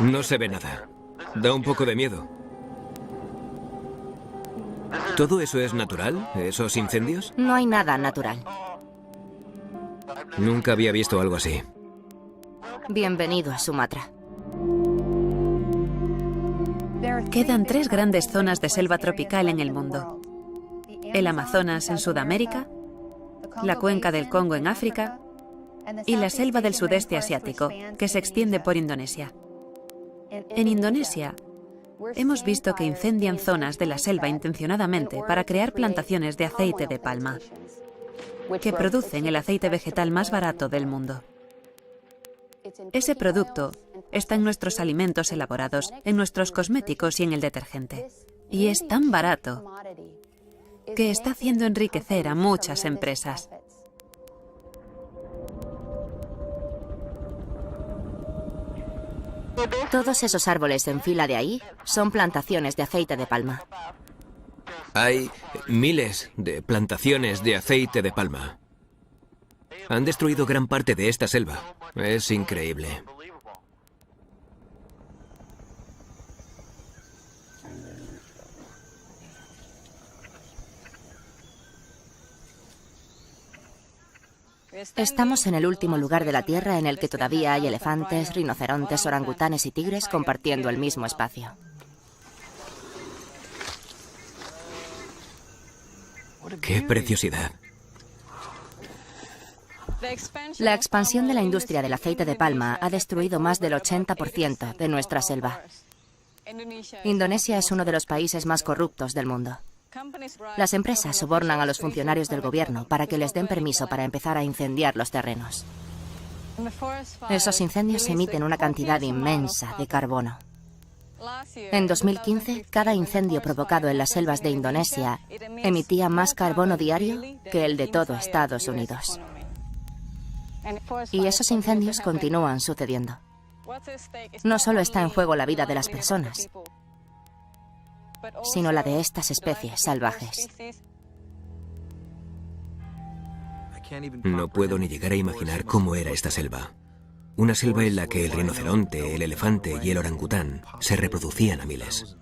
No se ve nada. Da un poco de miedo. ¿Todo eso es natural? ¿Esos incendios? No hay nada natural. Nunca había visto algo así. Bienvenido a Sumatra. Quedan 3 grandes zonas de selva tropical en el mundo. El Amazonas en Sudamérica, la cuenca del Congo en África y la selva del sudeste asiático, que se extiende por Indonesia. En Indonesia, hemos visto que incendian zonas de la selva intencionadamente para crear plantaciones de aceite de palma, que producen el aceite vegetal más barato del mundo. Ese producto está en nuestros alimentos elaborados, en nuestros cosméticos y en el detergente. Y es tan barato que está haciendo enriquecer a muchas empresas. Todos esos árboles en fila de ahí son plantaciones de aceite de palma. Hay miles de plantaciones de aceite de palma. Han destruido gran parte de esta selva. Es increíble. Estamos en el último lugar de la Tierra en el que todavía hay elefantes, rinocerontes, orangutanes y tigres compartiendo el mismo espacio. ¡Qué preciosidad! La expansión de la industria del aceite de palma ha destruido más del 80% de nuestra selva. Indonesia es uno de los países más corruptos del mundo. Las empresas sobornan a los funcionarios del gobierno para que les den permiso para empezar a incendiar los terrenos. Esos incendios emiten una cantidad inmensa de carbono. En 2015, cada incendio provocado en las selvas de Indonesia emitía más carbono diario que el de todo Estados Unidos. Y esos incendios continúan sucediendo. No solo está en juego la vida de las personas, sino la de estas especies salvajes. No puedo ni llegar a imaginar cómo era esta selva. Una selva en la que el rinoceronte, el elefante y el orangután se reproducían a miles.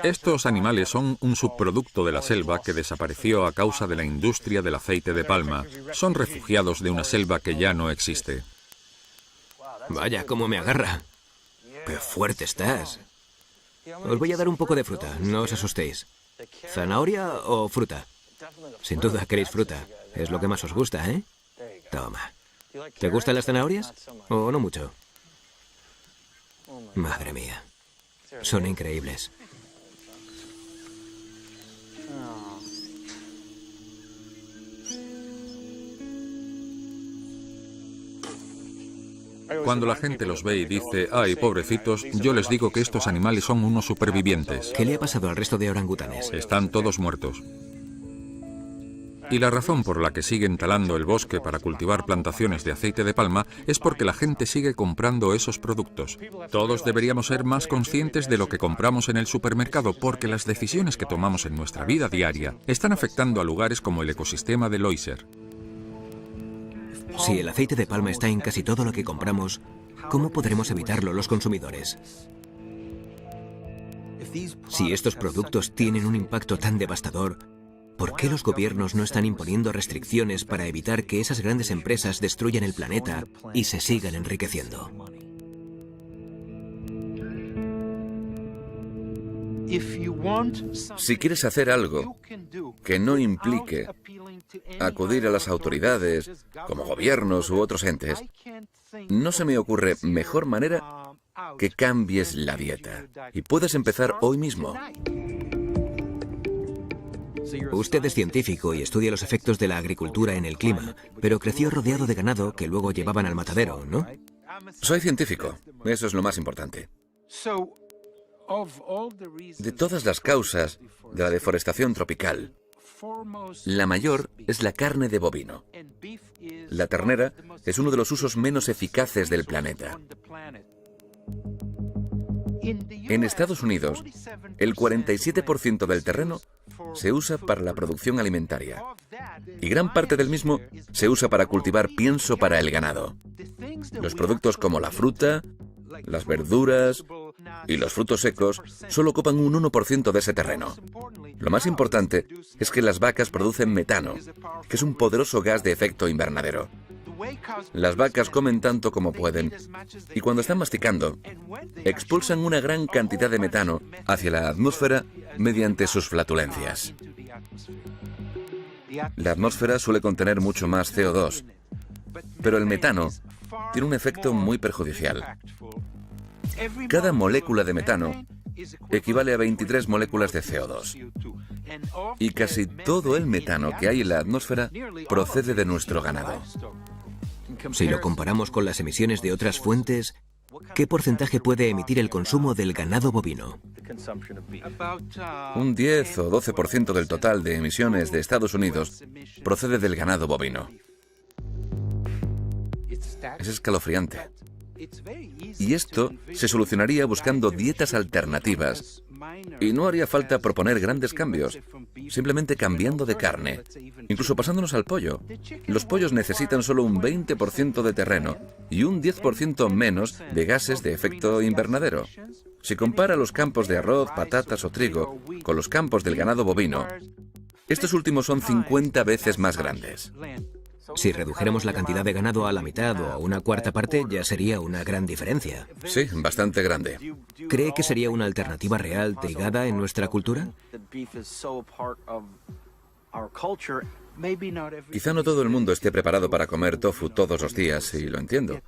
Estos animales son un subproducto de la selva que desapareció a causa de la industria del aceite de palma. Son refugiados de una selva que ya no existe. Vaya, cómo me agarra. ¡Qué fuerte estás! Os voy a dar un poco de fruta, no os asustéis. ¿Zanahoria o fruta? Sin duda queréis fruta. Es lo que más os gusta, ¿eh? Toma. ¿Te gustan las zanahorias? ¿O no mucho? Madre mía. Son increíbles. Cuando la gente los ve y dice, ¡ay, pobrecitos!, yo les digo que estos animales son unos supervivientes. ¿Qué le ha pasado al resto de orangutanes? Están todos muertos. Y la razón por la que siguen talando el bosque para cultivar plantaciones de aceite de palma es porque la gente sigue comprando esos productos. Todos deberíamos ser más conscientes de lo que compramos en el supermercado, porque las decisiones que tomamos en nuestra vida diaria están afectando a lugares como el ecosistema de Loiser. Si el aceite de palma está en casi todo lo que compramos, ¿cómo podremos evitarlo los consumidores? Si estos productos tienen un impacto tan devastador, ¿por qué los gobiernos no están imponiendo restricciones para evitar que esas grandes empresas destruyan el planeta y se sigan enriqueciendo? Si quieres hacer algo que no implique acudir a las autoridades, como gobiernos u otros entes, no se me ocurre mejor manera que cambies la dieta. Y puedes empezar hoy mismo. Usted es científico y estudia los efectos de la agricultura en el clima, pero creció rodeado de ganado que luego llevaban al matadero, ¿no? Soy científico. Eso es lo más importante. De todas las causas de la deforestación tropical, la mayor es la carne de bovino. La ternera es uno de los usos menos eficaces del planeta. En Estados Unidos, el 47% del terreno se usa para la producción alimentaria y gran parte del mismo se usa para cultivar pienso para el ganado. Los productos como la fruta, las verduras y los frutos secos solo ocupan un 1% de ese terreno. Lo más importante es que las vacas producen metano, que es un poderoso gas de efecto invernadero. Las vacas comen tanto como pueden y cuando están masticando, expulsan una gran cantidad de metano hacia la atmósfera mediante sus flatulencias. La atmósfera suele contener mucho más CO2, pero el metano tiene un efecto muy perjudicial. Cada molécula de metano equivale a 23 moléculas de CO2. Y casi todo el metano que hay en la atmósfera procede de nuestro ganado. Si lo comparamos con las emisiones de otras fuentes, ¿qué porcentaje puede emitir el consumo del ganado bovino? Un 10 o 12% del total de emisiones de Estados Unidos procede del ganado bovino. Es escalofriante. Y esto se solucionaría buscando dietas alternativas. Y no haría falta proponer grandes cambios, simplemente cambiando de carne, incluso pasándonos al pollo. Los pollos necesitan solo un 20% de terreno y un 10% menos de gases de efecto invernadero. Si compara los campos de arroz, patatas o trigo con los campos del ganado bovino, estos últimos son 50 veces más grandes. Si redujéramos la cantidad de ganado a la mitad o a una cuarta parte, ya sería una gran diferencia. Sí, bastante grande. ¿Cree que sería una alternativa real ligada en nuestra cultura? Quizá no todo el mundo esté preparado para comer tofu todos los días, y lo entiendo.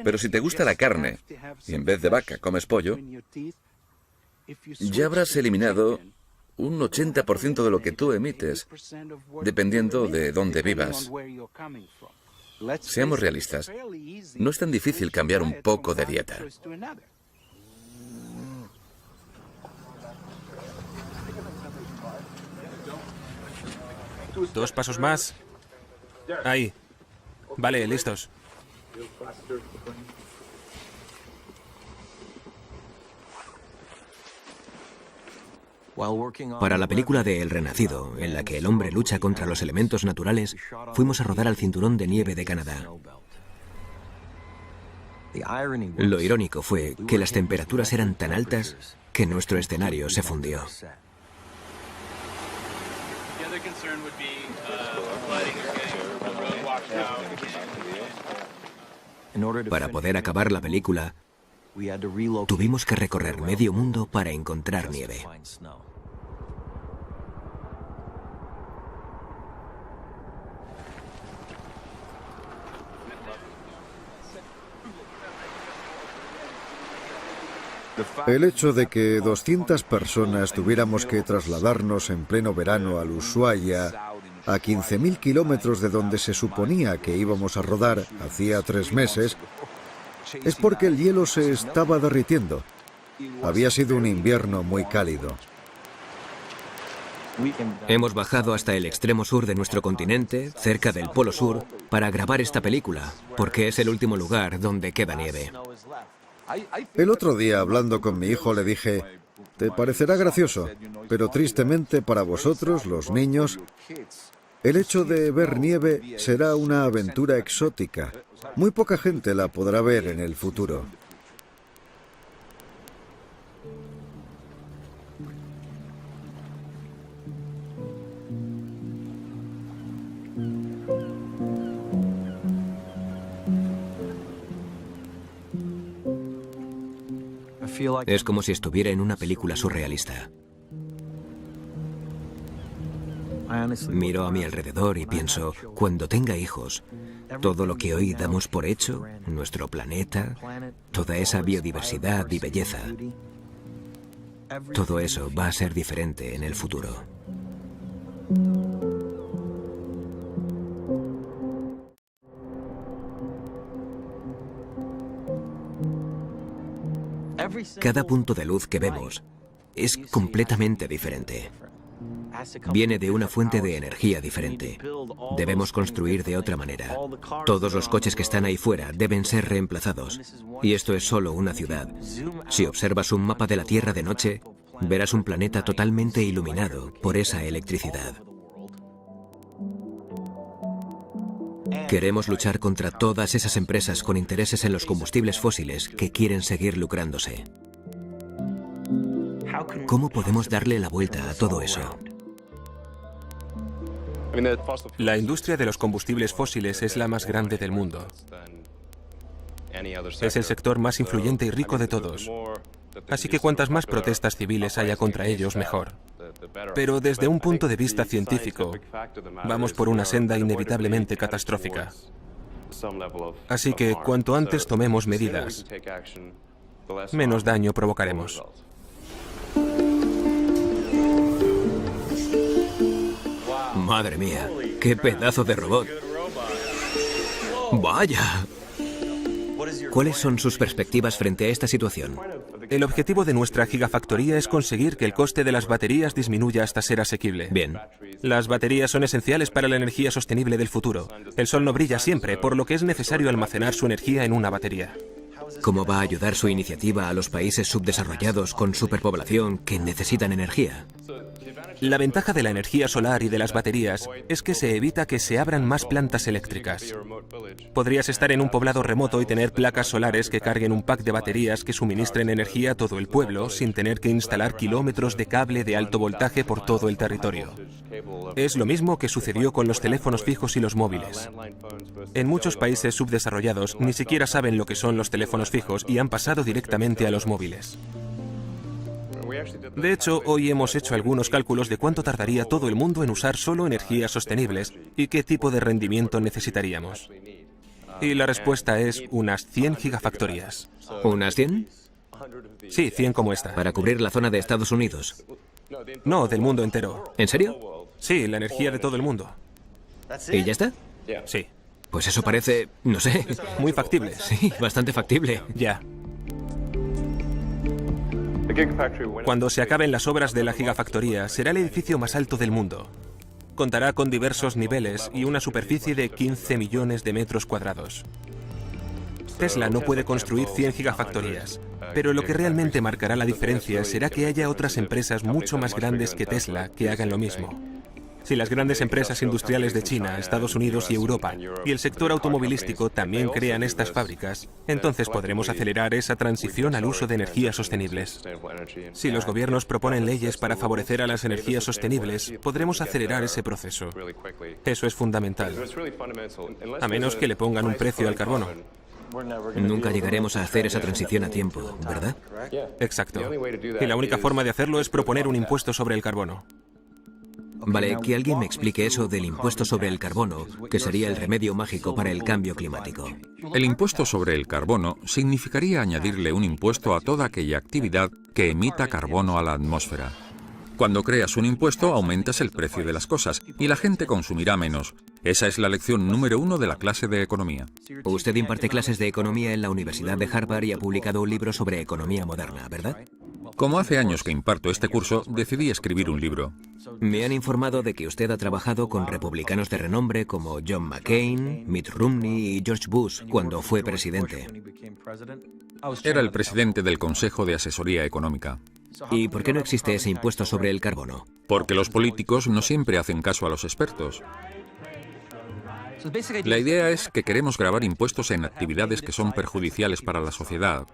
Pero si te gusta la carne, y en vez de vaca comes pollo, ya habrás eliminado un 80% de lo que tú emites, dependiendo de dónde vivas. Seamos realistas, no es tan difícil cambiar un poco de dieta. Dos pasos más. Ahí. Vale, listos. Para la película de El Renacido, en la que el hombre lucha contra los elementos naturales, fuimos a rodar al cinturón de nieve de Canadá. Lo irónico fue que las temperaturas eran tan altas que nuestro escenario se fundió. Para poder acabar la película, tuvimos que recorrer medio mundo para encontrar nieve. El hecho de que 200 personas tuviéramos que trasladarnos en pleno verano al Ushuaia, a 15.000 kilómetros de donde se suponía que íbamos a rodar hacía 3 meses, es porque el hielo se estaba derritiendo. Había sido un invierno muy cálido. Hemos bajado hasta el extremo sur de nuestro continente, cerca del Polo Sur, para grabar esta película, porque es el último lugar donde queda nieve. El otro día, hablando con mi hijo, le dije, te parecerá gracioso, pero tristemente para vosotros, los niños, el hecho de ver nieve será una aventura exótica. Muy poca gente la podrá ver en el futuro. Es como si estuviera en una película surrealista. Miro a mi alrededor y pienso, cuando tenga hijos, todo lo que hoy damos por hecho, nuestro planeta, toda esa biodiversidad y belleza, todo eso va a ser diferente en el futuro. Cada punto de luz que vemos es completamente diferente. Viene de una fuente de energía diferente. Debemos construir de otra manera. Todos los coches que están ahí fuera deben ser reemplazados. Y esto es solo una ciudad. Si observas un mapa de la Tierra de noche, verás un planeta totalmente iluminado por esa electricidad. Queremos luchar contra todas esas empresas con intereses en los combustibles fósiles que quieren seguir lucrándose. ¿Cómo podemos darle la vuelta a todo eso? La industria de los combustibles fósiles es la más grande del mundo. Es el sector más influyente y rico de todos. Así que cuantas más protestas civiles haya contra ellos, mejor. Pero desde un punto de vista científico, vamos por una senda inevitablemente catastrófica. Así que cuanto antes tomemos medidas, menos daño provocaremos. Madre mía, qué pedazo de robot. ¡Vaya! ¿Cuáles son sus perspectivas frente a esta situación? El objetivo de nuestra gigafactoría es conseguir que el coste de las baterías disminuya hasta ser asequible. Bien. Las baterías son esenciales para la energía sostenible del futuro. El sol no brilla siempre, por lo que es necesario almacenar su energía en una batería. ¿Cómo va a ayudar su iniciativa a los países subdesarrollados con superpoblación que necesitan energía? La ventaja de la energía solar y de las baterías es que se evita que se abran más plantas eléctricas. Podrías estar en un poblado remoto y tener placas solares que carguen un pack de baterías que suministren energía a todo el pueblo sin tener que instalar kilómetros de cable de alto voltaje por todo el territorio. Es lo mismo que sucedió con los teléfonos fijos y los móviles. En muchos países subdesarrollados ni siquiera saben lo que son los teléfonos fijos y han pasado directamente a los móviles. De hecho, hoy hemos hecho algunos cálculos de cuánto tardaría todo el mundo en usar solo energías sostenibles y qué tipo de rendimiento necesitaríamos. Y la respuesta es unas 100 gigafactorías. ¿Unas 100? Sí, 100 como esta. ¿Para cubrir la zona de Estados Unidos? No, del mundo entero. ¿En serio? Sí, la energía de todo el mundo. ¿Y ya está? Sí. Pues eso parece, no sé... Muy factible. Sí, bastante factible. Ya. Cuando se acaben las obras de la gigafactoría, será el edificio más alto del mundo. Contará con diversos niveles y una superficie de 15 millones de metros cuadrados. Tesla no puede construir 100 gigafactorías, pero lo que realmente marcará la diferencia será que haya otras empresas mucho más grandes que Tesla que hagan lo mismo. Si las grandes empresas industriales de China, Estados Unidos y Europa y el sector automovilístico también crean estas fábricas, entonces podremos acelerar esa transición al uso de energías sostenibles. Si los gobiernos proponen leyes para favorecer a las energías sostenibles, podremos acelerar ese proceso. Eso es fundamental. A menos que le pongan un precio al carbono. Nunca llegaremos a hacer esa transición a tiempo, ¿verdad? Exacto. Y la única forma de hacerlo es proponer un impuesto sobre el carbono. Vale, que alguien me explique eso del impuesto sobre el carbono, que sería el remedio mágico para el cambio climático. El impuesto sobre el carbono significaría añadirle un impuesto a toda aquella actividad que emita carbono a la atmósfera. Cuando creas un impuesto, aumentas el precio de las cosas y la gente consumirá menos. Esa es la lección número 1 de la clase de economía. Usted imparte clases de economía en la Universidad de Harvard y ha publicado un libro sobre economía moderna, ¿verdad? Como hace años que imparto este curso, decidí escribir un libro. Me han informado de que usted ha trabajado con republicanos de renombre como John McCain, Mitt Romney y George Bush cuando fue presidente. Era el presidente del Consejo de Asesoría Económica. ¿Y por qué no existe ese impuesto sobre el carbono? Porque los políticos no siempre hacen caso a los expertos. La idea es que queremos gravar impuestos en actividades que son perjudiciales para la sociedad.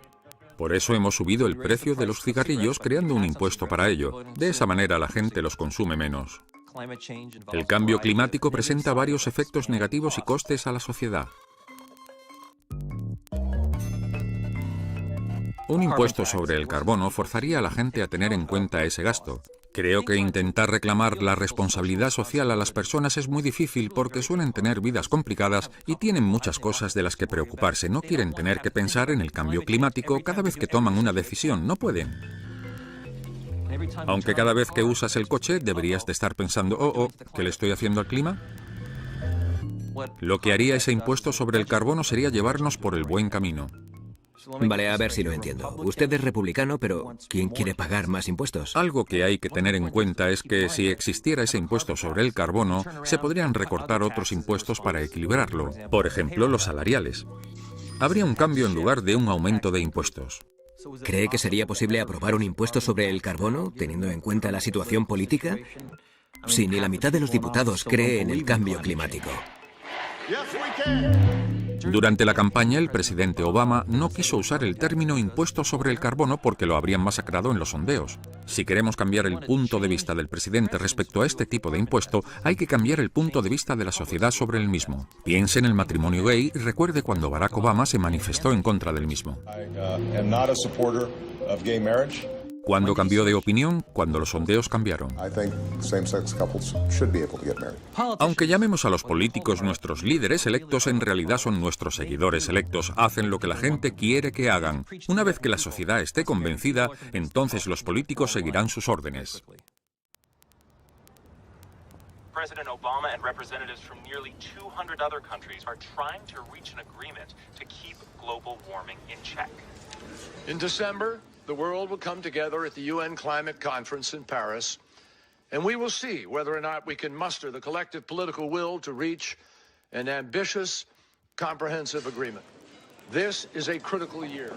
Por eso hemos subido el precio de los cigarrillos creando un impuesto para ello. De esa manera la gente los consume menos. El cambio climático presenta varios efectos negativos y costes a la sociedad. Un impuesto sobre el carbono forzaría a la gente a tener en cuenta ese gasto. Creo que intentar reclamar la responsabilidad social a las personas es muy difícil porque suelen tener vidas complicadas y tienen muchas cosas de las que preocuparse. No quieren tener que pensar en el cambio climático cada vez que toman una decisión. No pueden. Aunque cada vez que usas el coche deberías de estar pensando, ¿qué le estoy haciendo al clima? Lo que haría ese impuesto sobre el carbono sería llevarnos por el buen camino. Vale, a ver si lo entiendo. Usted es republicano, pero ¿quién quiere pagar más impuestos? Algo que hay que tener en cuenta es que si existiera ese impuesto sobre el carbono, se podrían recortar otros impuestos para equilibrarlo. Por ejemplo, los salariales. Habría un cambio en lugar de un aumento de impuestos. ¿Cree que sería posible aprobar un impuesto sobre el carbono, teniendo en cuenta la situación política? Si ni la mitad de los diputados cree en el cambio climático. Durante la campaña, el presidente Obama no quiso usar el término impuesto sobre el carbono porque lo habrían masacrado en los sondeos. Si queremos cambiar el punto de vista del presidente respecto a este tipo de impuesto, hay que cambiar el punto de vista de la sociedad sobre el mismo. Piense en el matrimonio gay y recuerde cuando Barack Obama se manifestó en contra del mismo. ¿Cuándo cambió de opinión? Cuando los sondeos cambiaron. Aunque llamemos a los políticos nuestros líderes electos, en realidad son nuestros seguidores electos. Hacen lo que la gente quiere que hagan. Una vez que la sociedad esté convencida, entonces los políticos seguirán sus órdenes. President Obama and representatives from nearly 200 other countries are trying to reach an agreement to keep global warming in check. In December, the world will come together at the UN Climate Conference in Paris, and we will see whether or not we can muster the collective political will to reach an ambitious, comprehensive agreement. This is a critical year.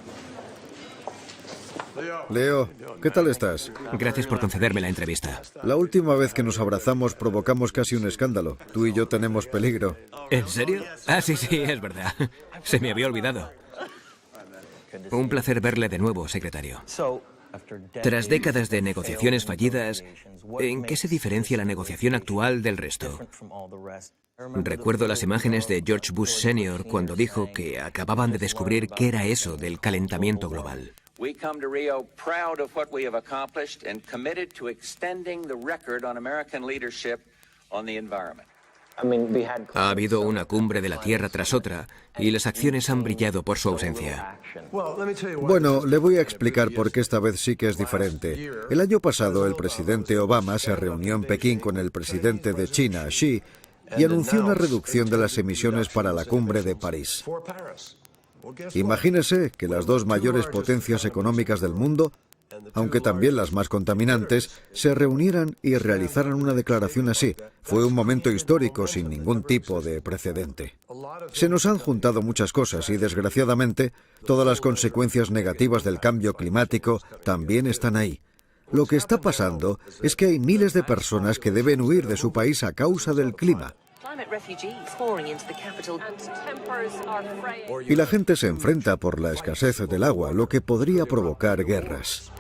Leo, ¿qué tal estás? Gracias por concederme la entrevista. La última vez que nos abrazamos provocamos casi un escándalo. Tú y yo tenemos peligro. ¿En serio? Ah, sí, es verdad. Se me había olvidado. Un placer verle de nuevo, secretario. Tras décadas de negociaciones fallidas, ¿en qué se diferencia la negociación actual del resto? Recuerdo las imágenes de George Bush Sr. cuando dijo que acababan de descubrir qué era eso del calentamiento global. We come to Rio proud of what we have accomplished and committed to extending the record on American leadership on the environment. Ha habido una cumbre de la Tierra tras otra y las acciones han brillado por su ausencia. Bueno, le voy a explicar por qué esta vez sí que es diferente. El año pasado el presidente Obama se reunió en Pekín con el presidente de China, Xi, y anunció una reducción de las emisiones para la cumbre de París. Imagínese que las dos mayores potencias económicas del mundo, aunque también las más contaminantes, se reunieran y realizaran una declaración así. Fue un momento histórico sin ningún tipo de precedente. Se nos han juntado muchas cosas y, desgraciadamente, todas las consecuencias negativas del cambio climático también están ahí. Lo que está pasando es que hay miles de personas que deben huir de su país a causa del clima. Y la gente se enfrenta por la escasez del agua, lo que podría provocar guerras.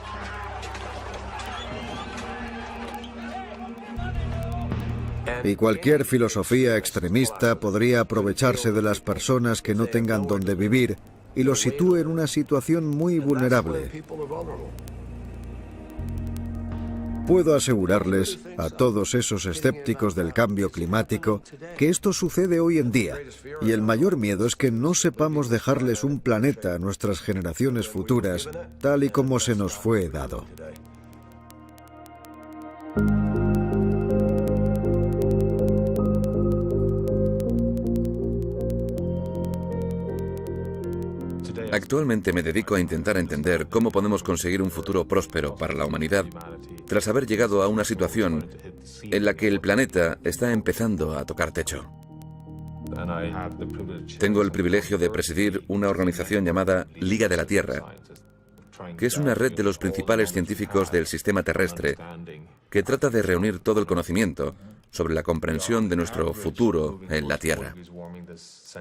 Y cualquier filosofía extremista podría aprovecharse de las personas que no tengan dónde vivir y los sitúe en una situación muy vulnerable. Puedo asegurarles a todos esos escépticos del cambio climático que esto sucede hoy en día, y el mayor miedo es que no sepamos dejarles un planeta a nuestras generaciones futuras, tal y como se nos fue dado. Actualmente me dedico a intentar entender cómo podemos conseguir un futuro próspero para la humanidad tras haber llegado a una situación en la que el planeta está empezando a tocar techo. Tengo el privilegio de presidir una organización llamada Liga de la Tierra, que es una red de los principales científicos del sistema terrestre que trata de reunir todo el conocimiento sobre la comprensión de nuestro futuro en la Tierra.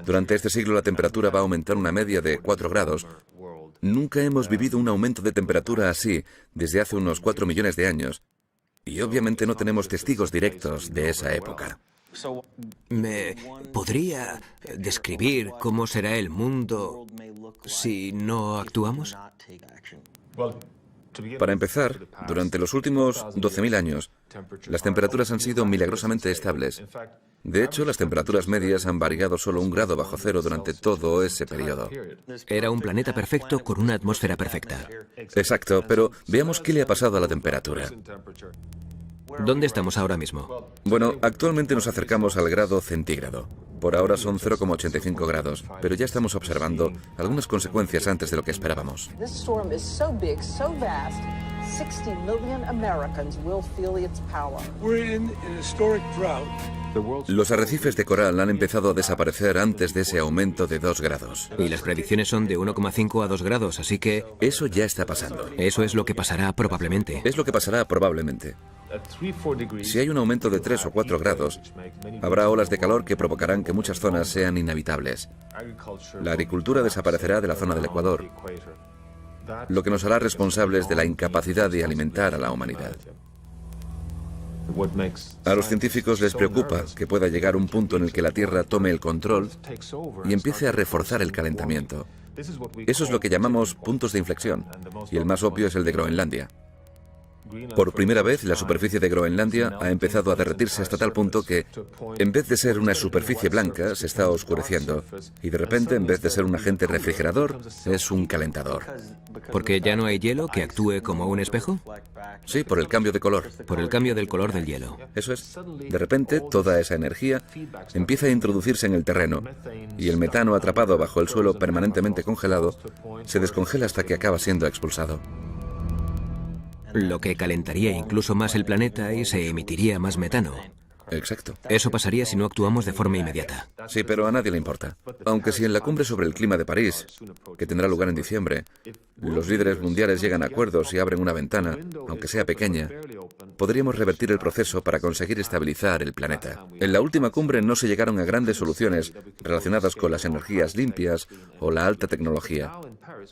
Durante este siglo la temperatura va a aumentar una media de 4 grados. Nunca hemos vivido un aumento de temperatura así desde hace unos 4 millones de años, y obviamente no tenemos testigos directos de esa época. ¿Me podría describir cómo será el mundo si no actuamos? Para empezar, durante los últimos 12.000 años, las temperaturas han sido milagrosamente estables. De hecho, las temperaturas medias han variado solo 1 grado bajo cero durante todo ese periodo. Era un planeta perfecto con una atmósfera perfecta. Exacto, pero veamos qué le ha pasado a la temperatura. ¿Dónde estamos ahora mismo? Bueno, actualmente nos acercamos al grado centígrado. Por ahora son 0,85 grados, pero ya estamos observando algunas consecuencias antes de lo que esperábamos. Los arrecifes de coral han empezado a desaparecer antes de ese aumento de 2 grados. Y las predicciones son de 1,5 a 2 grados, así que... Eso ya está pasando. Eso es lo que pasará probablemente. Es lo que pasará probablemente. Si hay un aumento de 3 o 4 grados, habrá olas de calor que provocarán que muchas zonas sean inhabitables. La agricultura desaparecerá de la zona del Ecuador, lo que nos hará responsables de la incapacidad de alimentar a la humanidad. A los científicos les preocupa que pueda llegar un punto en el que la Tierra tome el control y empiece a reforzar el calentamiento. Eso es lo que llamamos puntos de inflexión, y el más obvio es el de Groenlandia. Por primera vez, la superficie de Groenlandia ha empezado a derretirse hasta tal punto que, en vez de ser una superficie blanca, se está oscureciendo. Y de repente, en vez de ser un agente refrigerador, es un calentador. ¿Porque ya no hay hielo que actúe como un espejo? Sí, por el cambio de color. Por el cambio del color del hielo. Eso es. De repente, toda esa energía empieza a introducirse en el terreno, y el metano atrapado bajo el suelo permanentemente congelado se descongela hasta que acaba siendo expulsado. Lo que calentaría incluso más el planeta y se emitiría más metano. Exacto. Eso pasaría si no actuamos de forma inmediata. Sí, pero a nadie le importa. Aunque si en la cumbre sobre el clima de París, que tendrá lugar en diciembre, los líderes mundiales llegan a acuerdos y abren una ventana, aunque sea pequeña, podríamos revertir el proceso para conseguir estabilizar el planeta. En la última cumbre no se llegaron a grandes soluciones relacionadas con las energías limpias o la alta tecnología.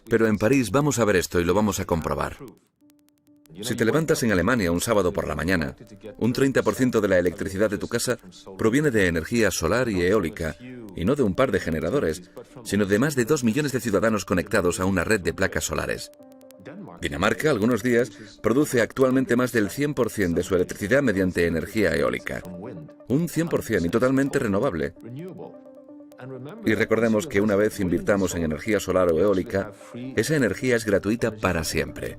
Pero en París vamos a ver esto y lo vamos a comprobar. Si te levantas en Alemania un sábado por la mañana, un 30% de la electricidad de tu casa proviene de energía solar y eólica, y no de un par de generadores, sino de más de 2 millones de ciudadanos conectados a una red de placas solares. Dinamarca, algunos días, produce actualmente más del 100% de su electricidad mediante energía eólica. Un 100% y totalmente renovable. Y recordemos que una vez invirtamos en energía solar o eólica, esa energía es gratuita para siempre.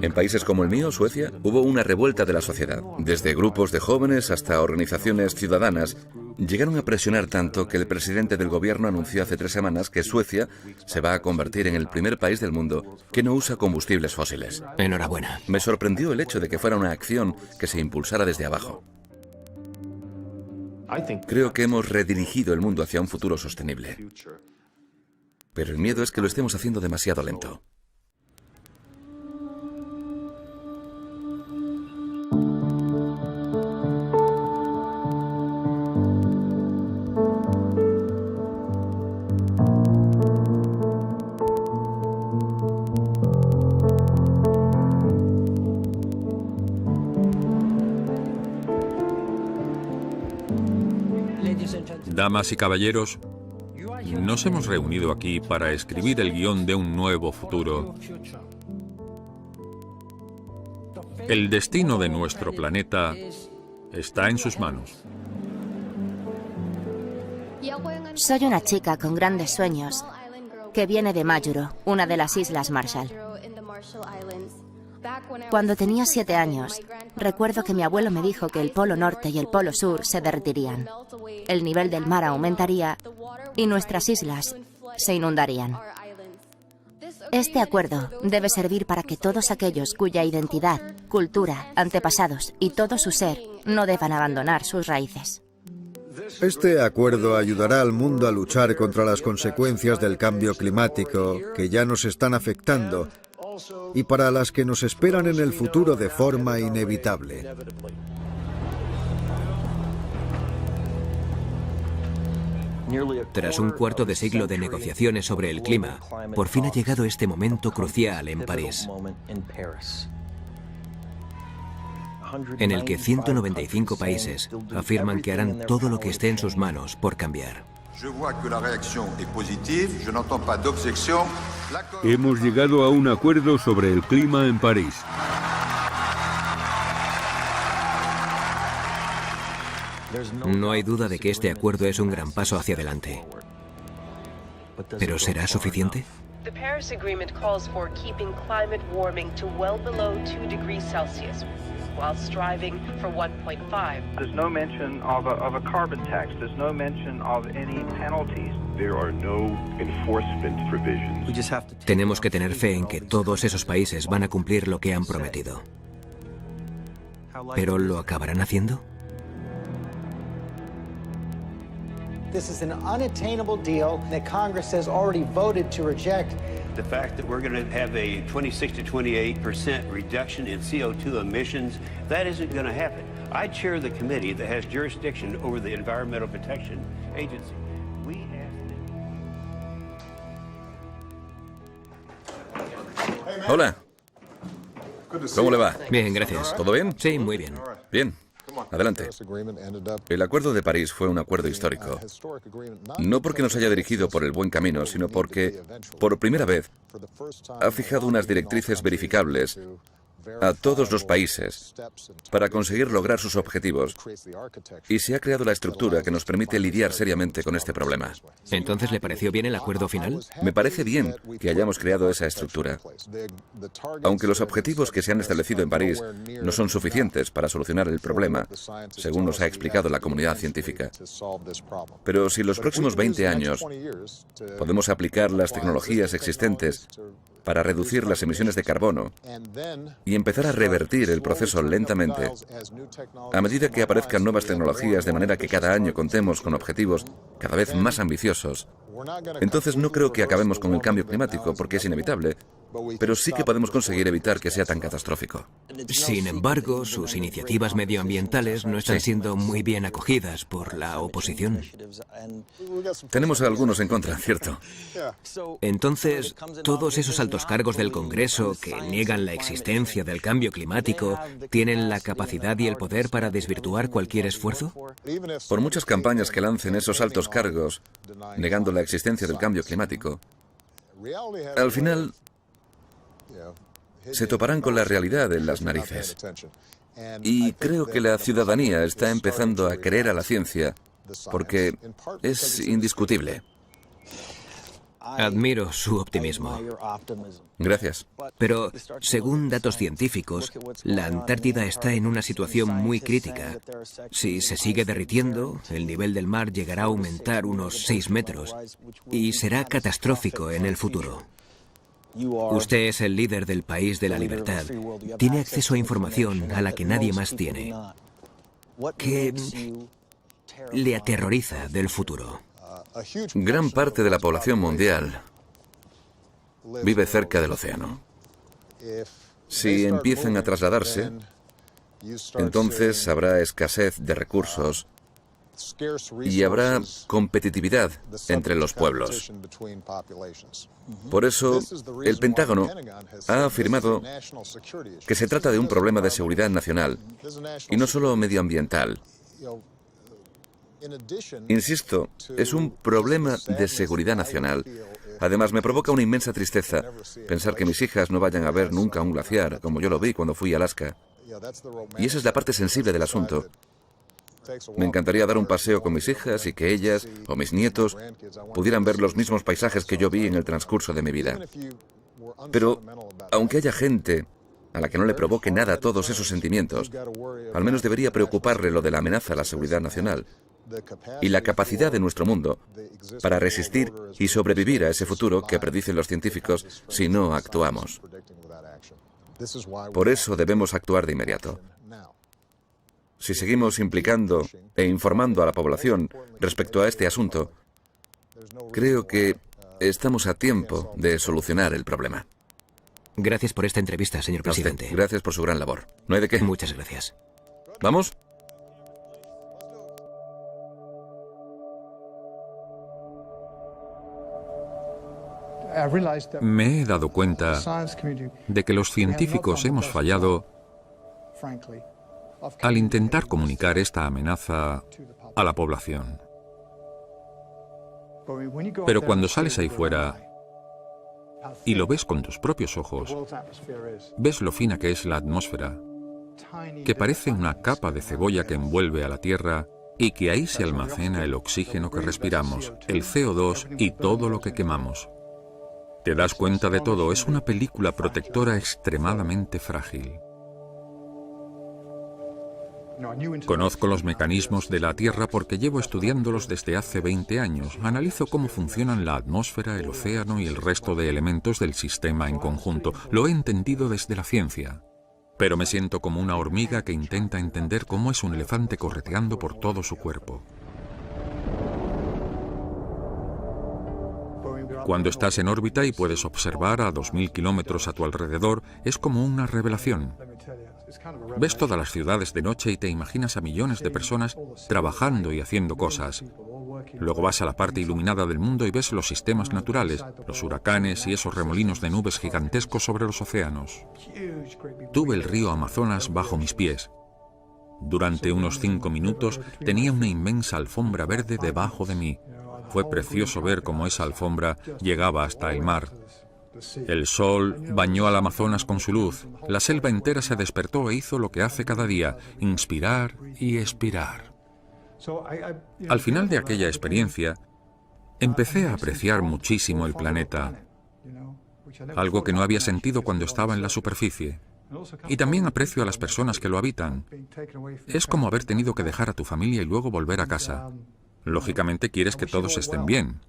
En países como el mío, Suecia, hubo una revuelta de la sociedad. Desde grupos de jóvenes hasta organizaciones ciudadanas, llegaron a presionar tanto que el presidente del gobierno anunció hace 3 semanas que Suecia se va a convertir en el primer país del mundo que no usa combustibles fósiles. Enhorabuena. Me sorprendió el hecho de que fuera una acción que se impulsara desde abajo. Creo que hemos redirigido el mundo hacia un futuro sostenible. Pero el miedo es que lo estemos haciendo demasiado lento. Damas y caballeros, nos hemos reunido aquí para escribir el guión de un nuevo futuro. El destino de nuestro planeta está en sus manos. Soy una chica con grandes sueños que viene de Majuro, una de las Islas Marshall. Cuando tenía 7 años, recuerdo que mi abuelo me dijo que el Polo Norte y el Polo Sur se derretirían. El nivel del mar aumentaría y nuestras islas se inundarían. Este acuerdo debe servir para que todos aquellos cuya identidad, cultura, antepasados y todo su ser no deban abandonar sus raíces. Este acuerdo ayudará al mundo a luchar contra las consecuencias del cambio climático que ya nos están afectando y para las que nos esperan en el futuro de forma inevitable. Tras un cuarto de siglo de negociaciones sobre el clima, por fin ha llegado este momento crucial en París, en el que 195 países afirman que harán todo lo que esté en sus manos por cambiar. Hemos llegado a un acuerdo sobre el clima en París. No hay duda de que este acuerdo es un gran paso hacia adelante. ¿Pero será suficiente? The Paris Agreement calls for keeping climate warming to well below 2 degrees Celsius, while striving for 1.5. There's no mention of a carbon tax. There's no mention of any penalties. There are no enforcement provisions. Tenemos que tener fe en que todos esos países van a cumplir lo que han prometido. ¿Pero lo acabarán haciendo? This is an unattainable deal that Congress has already voted to reject. The fact that we're going to have a 26 to 28% reduction in CO2 emissions, that isn't going to happen. I chair the committee that has jurisdiction over the Environmental Protection Agency. Hola. ¿Cómo le va? Bien, gracias. ¿Todo bien? Sí, muy bien. Bien. Adelante. El Acuerdo de París fue un acuerdo histórico. No porque nos haya dirigido por el buen camino, sino porque, por primera vez, ha fijado unas directrices verificables a todos los países para conseguir lograr sus objetivos y se ha creado la estructura que nos permite lidiar seriamente con este problema. ¿Entonces le pareció bien el acuerdo final? Me parece bien que hayamos creado esa estructura. Aunque los objetivos que se han establecido en París no son suficientes para solucionar el problema, según nos ha explicado la comunidad científica. Pero si en los próximos 20 años podemos aplicar las tecnologías existentes para reducir las emisiones de carbono y empezar a revertir el proceso lentamente, a medida que aparezcan nuevas tecnologías de manera que cada año contemos con objetivos cada vez más ambiciosos, entonces no creo que acabemos con el cambio climático porque es inevitable, pero sí que podemos conseguir evitar que sea tan catastrófico. Sin embargo, sus iniciativas medioambientales no están siendo muy bien acogidas por la oposición. Tenemos a algunos en contra, ¿cierto? Entonces, ¿todos esos altos cargos del Congreso que niegan la existencia del cambio climático tienen la capacidad y el poder para desvirtuar cualquier esfuerzo? Por muchas campañas que lancen esos altos cargos negando la existencia del cambio climático, al final se toparán con la realidad en las narices. Y creo que la ciudadanía está empezando a creer a la ciencia porque es indiscutible. Admiro su optimismo. Gracias. Pero, según datos científicos, la Antártida está en una situación muy crítica. Si se sigue derritiendo, el nivel del mar llegará a aumentar unos 6 metros y será catastrófico en el futuro. Usted es el líder del país de la libertad. Tiene acceso a información a la que nadie más tiene. ¿Qué le aterroriza del futuro? Gran parte de la población mundial vive cerca del océano. Si empiezan a trasladarse, entonces habrá escasez de recursos y habrá competitividad entre los pueblos. Por eso, el Pentágono ha afirmado que se trata de un problema de seguridad nacional y no solo medioambiental. Insisto, es un problema de seguridad nacional. Además, me provoca una inmensa tristeza pensar que mis hijas no vayan a ver nunca un glaciar, como yo lo vi cuando fui a Alaska. Y esa es la parte sensible del asunto. Me encantaría dar un paseo con mis hijas y que ellas, o mis nietos, pudieran ver los mismos paisajes que yo vi en el transcurso de mi vida. Pero, aunque haya gente a la que no le provoque nada todos esos sentimientos, al menos debería preocuparle lo de la amenaza a la seguridad nacional y la capacidad de nuestro mundo para resistir y sobrevivir a ese futuro que predicen los científicos si no actuamos. Por eso debemos actuar de inmediato. Si seguimos implicando e informando a la población respecto a este asunto, creo que estamos a tiempo de solucionar el problema. Gracias por esta entrevista, señor presidente. Gracias por su gran labor. No hay de qué. Muchas gracias. ¿Vamos? Me he dado cuenta de que los científicos hemos fallado al intentar comunicar esta amenaza a la población. Pero cuando sales ahí fuera y lo ves con tus propios ojos, ves lo fina que es la atmósfera, que parece una capa de cebolla que envuelve a la Tierra y que ahí se almacena el oxígeno que respiramos, el CO2 y todo lo que quemamos. Te das cuenta de todo, es una película protectora extremadamente frágil. Conozco los mecanismos de la Tierra porque llevo estudiándolos desde hace 20 años. Analizo cómo funcionan la atmósfera, el océano y el resto de elementos del sistema en conjunto. Lo he entendido desde la ciencia. Pero me siento como una hormiga que intenta entender cómo es un elefante correteando por todo su cuerpo. Cuando estás en órbita y puedes observar a 2000 kilómetros a tu alrededor, es como una revelación. Ves todas las ciudades de noche y te imaginas a millones de personas trabajando y haciendo cosas. Luego vas a la parte iluminada del mundo y ves los sistemas naturales, los huracanes y esos remolinos de nubes gigantescos sobre los océanos. Tuve el río Amazonas bajo mis pies. Durante unos 5 minutos tenía una inmensa alfombra verde debajo de mí. Fue precioso ver cómo esa alfombra llegaba hasta el mar. El sol bañó al Amazonas con su luz. La selva entera se despertó e hizo lo que hace cada día, inspirar y expirar. Al final de aquella experiencia, empecé a apreciar muchísimo el planeta, algo que no había sentido cuando estaba en la superficie. Y también aprecio a las personas que lo habitan. Es como haber tenido que dejar a tu familia y luego volver a casa. Lógicamente quieres que todos estén bien.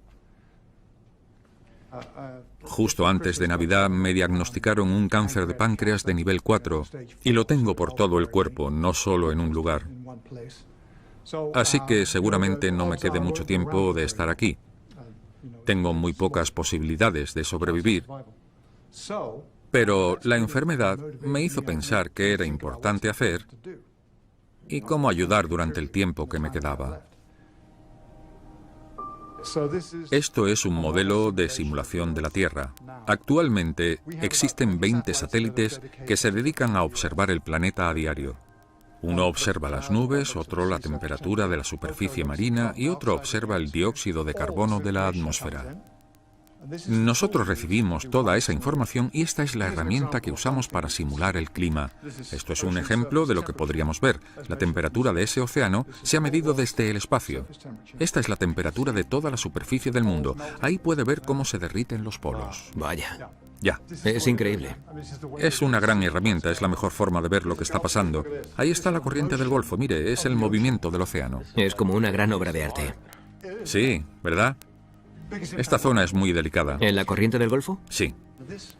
Justo antes de Navidad me diagnosticaron un cáncer de páncreas de nivel 4 y lo tengo por todo el cuerpo, no solo en un lugar. Así que seguramente no me quede mucho tiempo de estar aquí. Tengo muy pocas posibilidades de sobrevivir. Pero la enfermedad me hizo pensar qué era importante hacer y cómo ayudar durante el tiempo que me quedaba. Esto es un modelo de simulación de la Tierra. Actualmente existen 20 satélites que se dedican a observar el planeta a diario. Uno observa las nubes, otro la temperatura de la superficie marina y otro observa el dióxido de carbono de la atmósfera. Nosotros recibimos toda esa información y esta es la herramienta que usamos para simular el clima. Esto es un ejemplo de lo que podríamos ver. La temperatura de ese océano se ha medido desde el espacio. Esta es la temperatura de toda la superficie del mundo. Ahí puede ver cómo se derriten los polos. Vaya. Ya. Es increíble. Es una gran herramienta, es la mejor forma de ver lo que está pasando. Ahí está la corriente del Golfo, mire, es el movimiento del océano. Es como una gran obra de arte. Sí, ¿verdad? Esta zona es muy delicada. ¿En la corriente del Golfo? Sí.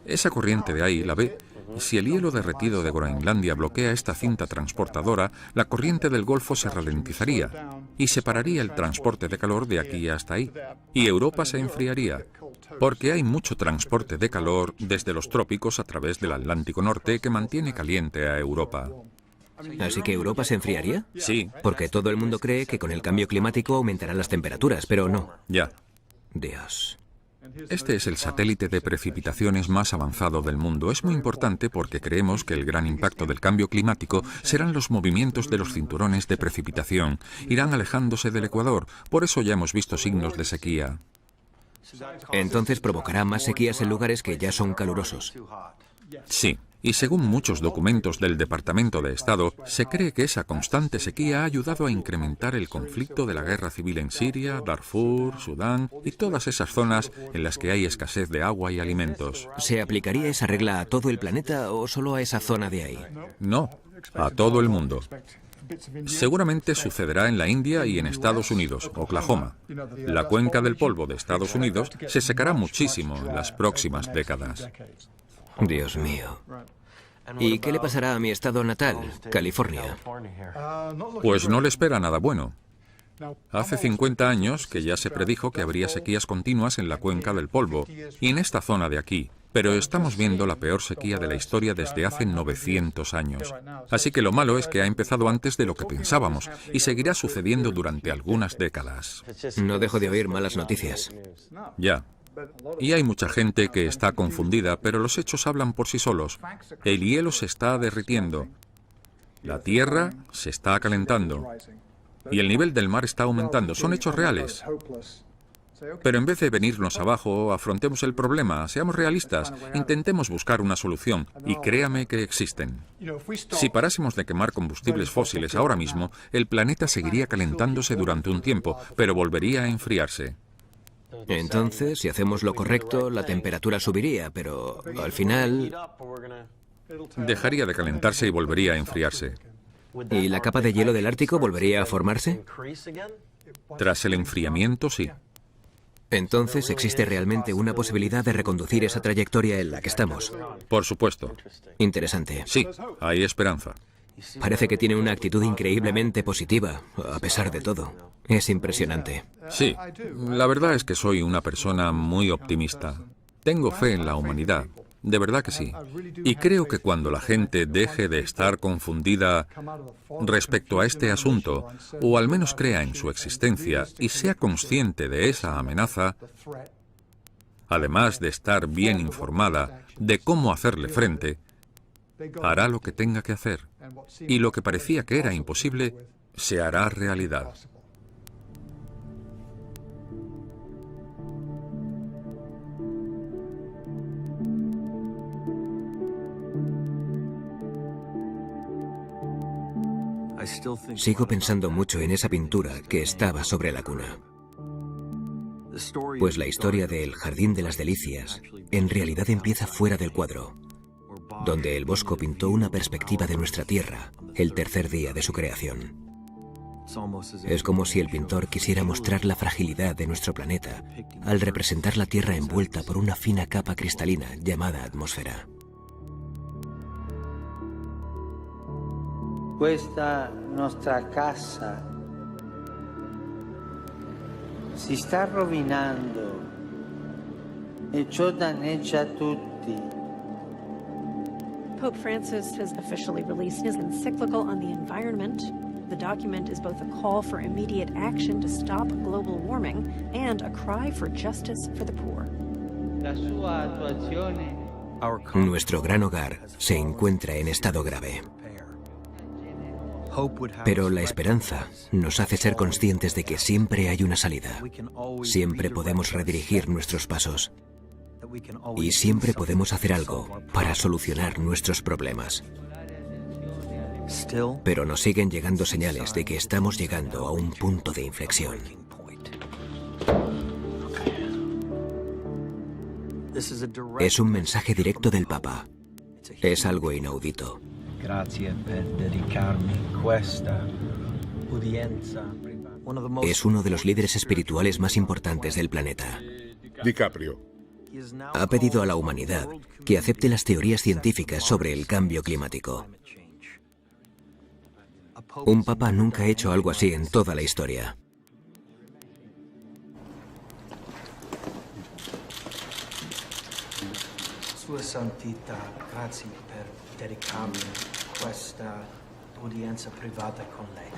Esa corriente de ahí, ¿la ve? Si el hielo derretido de Groenlandia bloquea esta cinta transportadora, la corriente del Golfo se ralentizaría y separaría el transporte de calor de aquí hasta ahí. Y Europa se enfriaría, porque hay mucho transporte de calor desde los trópicos a través del Atlántico Norte que mantiene caliente a Europa. ¿Así que Europa se enfriaría? Sí. Porque todo el mundo cree que con el cambio climático aumentarán las temperaturas, pero no. Ya. Dios. Este es el satélite de precipitaciones más avanzado del mundo. Es muy importante porque creemos que el gran impacto del cambio climático serán los movimientos de los cinturones de precipitación. Irán alejándose del Ecuador. Por eso ya hemos visto signos de sequía. Entonces provocará más sequías en lugares que ya son calurosos. Sí. Y según muchos documentos del Departamento de Estado, se cree que esa constante sequía ha ayudado a incrementar el conflicto de la guerra civil en Siria, Darfur, Sudán y todas esas zonas en las que hay escasez de agua y alimentos. ¿Se aplicaría esa regla a todo el planeta o solo a esa zona de ahí? No, a todo el mundo. Seguramente sucederá en la India y en Estados Unidos, Oklahoma. La cuenca del polvo de Estados Unidos se secará muchísimo en las próximas décadas. Dios mío. ¿Y qué le pasará a mi estado natal, California? Pues no le espera nada bueno. Hace 50 años que ya se predijo que habría sequías continuas en la cuenca del polvo y en esta zona de aquí, pero estamos viendo la peor sequía de la historia desde hace 900 años. Así que lo malo es que ha empezado antes de lo que pensábamos y seguirá sucediendo durante algunas décadas. No dejo de oír malas noticias. Ya. Y hay mucha gente que está confundida, pero los hechos hablan por sí solos. El hielo se está derritiendo. La tierra se está calentando. Y el nivel del mar está aumentando. Son hechos reales. Pero en vez de venirnos abajo, afrontemos el problema, seamos realistas, intentemos buscar una solución, y créame que existen. Si parásemos de quemar combustibles fósiles ahora mismo, el planeta seguiría calentándose durante un tiempo, pero volvería a enfriarse. Entonces, si hacemos lo correcto, la temperatura subiría, pero al final... Dejaría de calentarse y volvería a enfriarse. ¿Y la capa de hielo del Ártico volvería a formarse? Tras el enfriamiento, sí. Entonces, ¿existe realmente una posibilidad de reconducir esa trayectoria en la que estamos? Por supuesto. Interesante. Sí, hay esperanza. Parece que tiene una actitud increíblemente positiva, a pesar de todo. Es impresionante. Sí, la verdad es que soy una persona muy optimista. Tengo fe en la humanidad, de verdad que sí. Y creo que cuando la gente deje de estar confundida respecto a este asunto, o al menos crea en su existencia y sea consciente de esa amenaza, además de estar bien informada de cómo hacerle frente, hará lo que tenga que hacer. Y lo que parecía que era imposible, se hará realidad. Sigo pensando mucho en esa pintura que estaba sobre la cuna. Pues la historia del Jardín de las Delicias en realidad empieza fuera del cuadro, donde el Bosco pintó una perspectiva de nuestra Tierra el tercer día de su creación. Es como si el pintor quisiera mostrar la fragilidad de nuestro planeta al representar la Tierra envuelta por una fina capa cristalina llamada atmósfera. Questa nostra casa si sta rovinando e ciò danneggia tutti. Pope Francis has officially released his encyclical on the environment. The document is both a call for immediate action to stop global warming and a cry for justice for the poor. La sua attuazione. Nuestro gran hogar se encuentra en estado grave. Pero la esperanza nos hace ser conscientes de que siempre hay una salida. Siempre podemos redirigir nuestros pasos. Y siempre podemos hacer algo para solucionar nuestros problemas. Pero nos siguen llegando señales de que estamos llegando a un punto de inflexión. Es un mensaje directo del Papa. Es algo inaudito. Es uno de los líderes espirituales más importantes del planeta. DiCaprio. Ha pedido a la humanidad que acepte las teorías científicas sobre el cambio climático. Un papa nunca ha hecho algo así en toda la historia. Sua Santità, grazie per dedicarmi questa udienza privata con lei.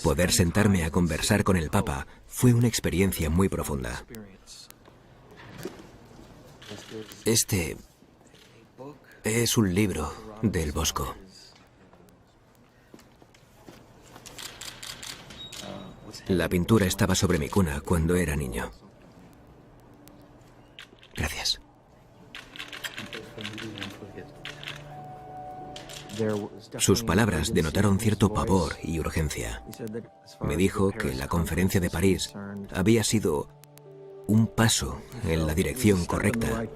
Poder sentarme a conversar con el Papa fue una experiencia muy profunda. Este es un libro del Bosco. La pintura estaba sobre mi cuna cuando era niño. Gracias. Sus palabras denotaron cierto pavor y urgencia. Me dijo que la conferencia de París había sido un paso en la dirección correcta,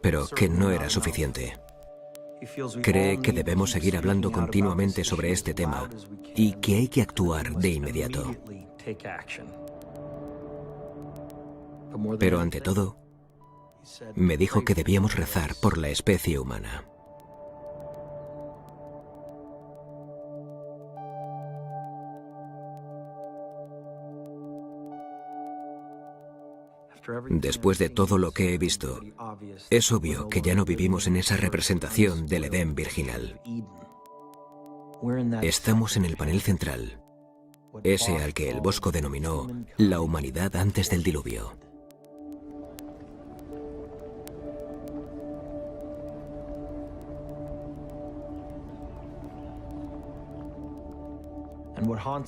pero que no era suficiente. Cree que debemos seguir hablando continuamente sobre este tema y que hay que actuar de inmediato. Pero ante todo, me dijo que debíamos rezar por la especie humana. Después de todo lo que he visto, es obvio que ya no vivimos en esa representación del Edén virginal. Estamos en el panel central, ese al que el Bosco denominó la humanidad antes del diluvio.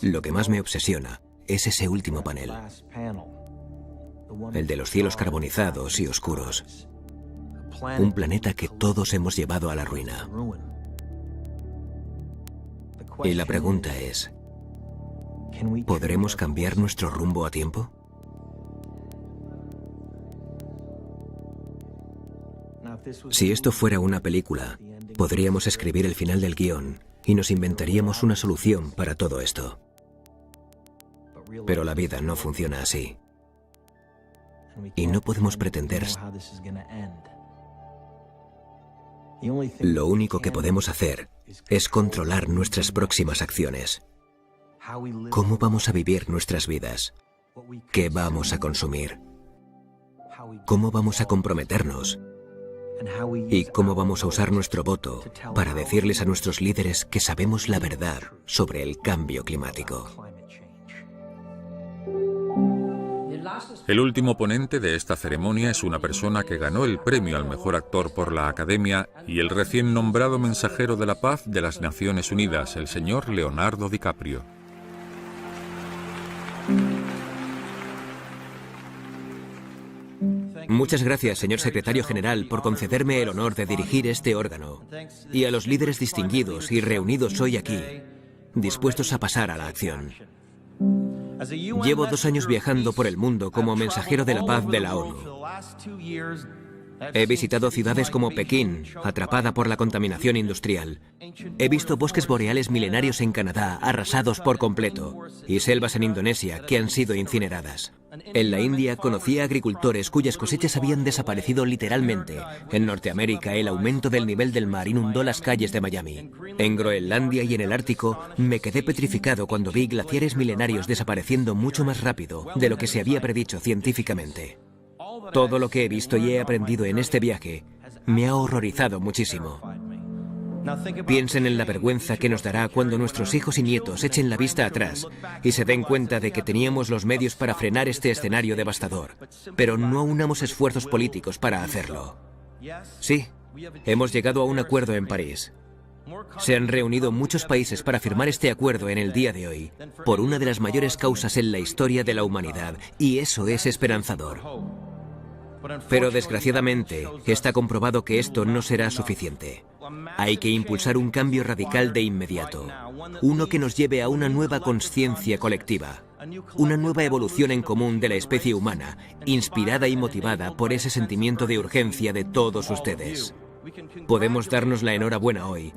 Lo que más me obsesiona es ese último panel, el de los cielos carbonizados y oscuros. Un planeta que todos hemos llevado a la ruina. Y la pregunta es, ¿podremos cambiar nuestro rumbo a tiempo? Si esto fuera una película, podríamos escribir el final del guión y nos inventaríamos una solución para todo esto. Pero la vida no funciona así. Y no podemos pretender. Lo único que podemos hacer es controlar nuestras próximas acciones. ¿Cómo vamos a vivir nuestras vidas? ¿Qué vamos a consumir? ¿Cómo vamos a comprometernos? ¿Y cómo vamos a usar nuestro voto para decirles a nuestros líderes que sabemos la verdad sobre el cambio climático? El último ponente de esta ceremonia es una persona que ganó el premio al mejor actor por la Academia y el recién nombrado mensajero de la paz de las Naciones Unidas, el señor Leonardo DiCaprio. Muchas gracias, señor secretario general, por concederme el honor de dirigir este órgano, y a los líderes distinguidos y reunidos hoy aquí, dispuestos a pasar a la acción. Llevo 2 años viajando por el mundo como mensajero de la paz de la ONU. He visitado ciudades como Pekín, atrapada por la contaminación industrial. He visto bosques boreales milenarios en Canadá, arrasados por completo, y selvas en Indonesia que han sido incineradas. En la India conocí a agricultores cuyas cosechas habían desaparecido literalmente. En Norteamérica, el aumento del nivel del mar inundó las calles de Miami. En Groenlandia y en el Ártico, me quedé petrificado cuando vi glaciares milenarios desapareciendo mucho más rápido de lo que se había predicho científicamente. Todo lo que he visto y he aprendido en este viaje me ha horrorizado muchísimo. Piensen en la vergüenza que nos dará cuando nuestros hijos y nietos echen la vista atrás y se den cuenta de que teníamos los medios para frenar este escenario devastador, pero no unamos esfuerzos políticos para hacerlo. Sí, hemos llegado a un acuerdo en París. Se han reunido muchos países para firmar este acuerdo en el día de hoy, por una de las mayores causas en la historia de la humanidad, y eso es esperanzador. Pero desgraciadamente, está comprobado que esto no será suficiente. Hay que impulsar un cambio radical de inmediato, uno que nos lleve a una nueva conciencia colectiva, una nueva evolución en común de la especie humana, inspirada y motivada por ese sentimiento de urgencia de todos ustedes. Podemos darnos la enhorabuena hoy,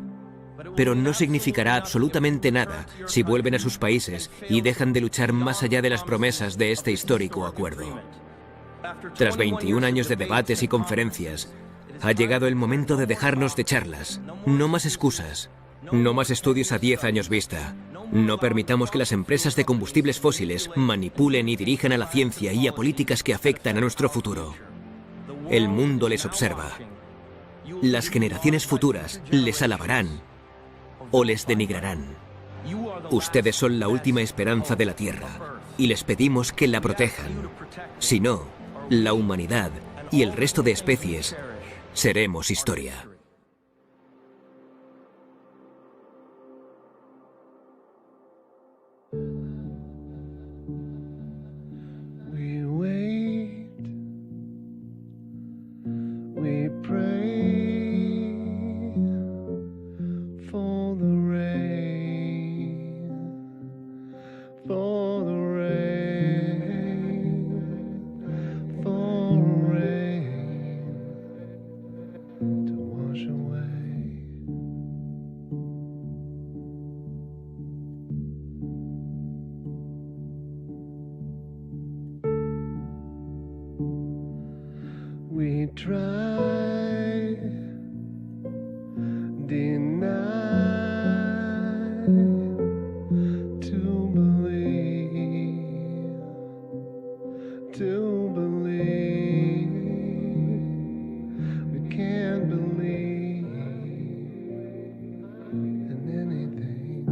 pero no significará absolutamente nada si vuelven a sus países y dejan de luchar más allá de las promesas de este histórico acuerdo. Tras 21 años de debates y conferencias, ha llegado el momento de dejarnos de charlas. No más excusas, no más estudios a 10 años vista. No permitamos que las empresas de combustibles fósiles manipulen y dirijan a la ciencia y a políticas que afectan a nuestro futuro. El mundo les observa. Las generaciones futuras les alabarán o les denigrarán. Ustedes son la última esperanza de la Tierra y les pedimos que la protejan. Si no, la humanidad y el resto de especies seremos historia. We wait, we pray for try, deny, to believe, we can't believe in anything.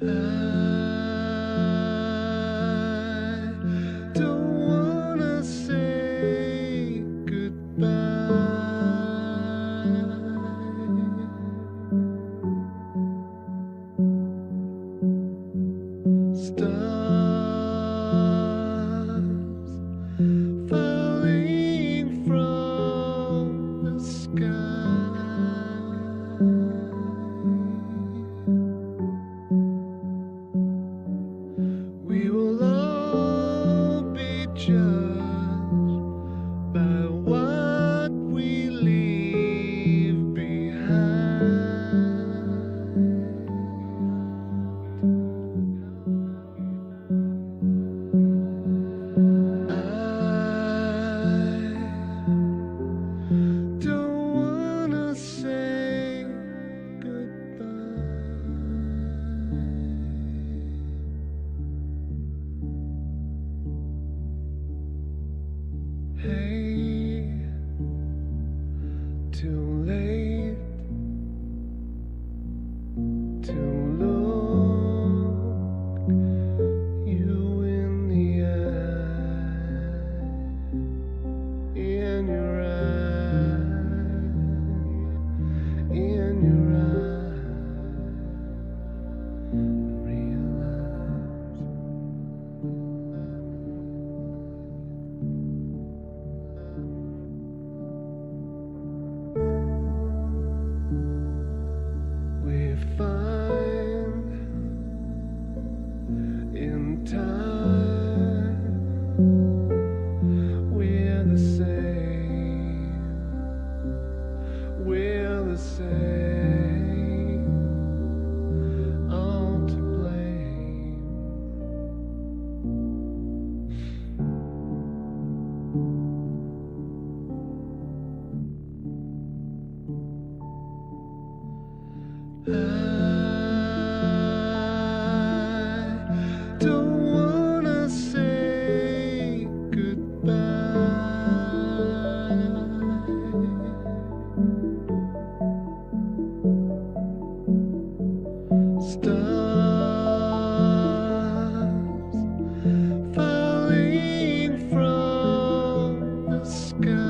I don't wanna say goodbye. Stars falling from the sky. We will all be judged by what we leave behind. I don't wanna say goodbye. Hey, too late to look you in the eye, in your eye, in your eye, realize we find in time we're the same, we're the same, all to blame. I don't wanna say goodbye. Stars falling from the sky.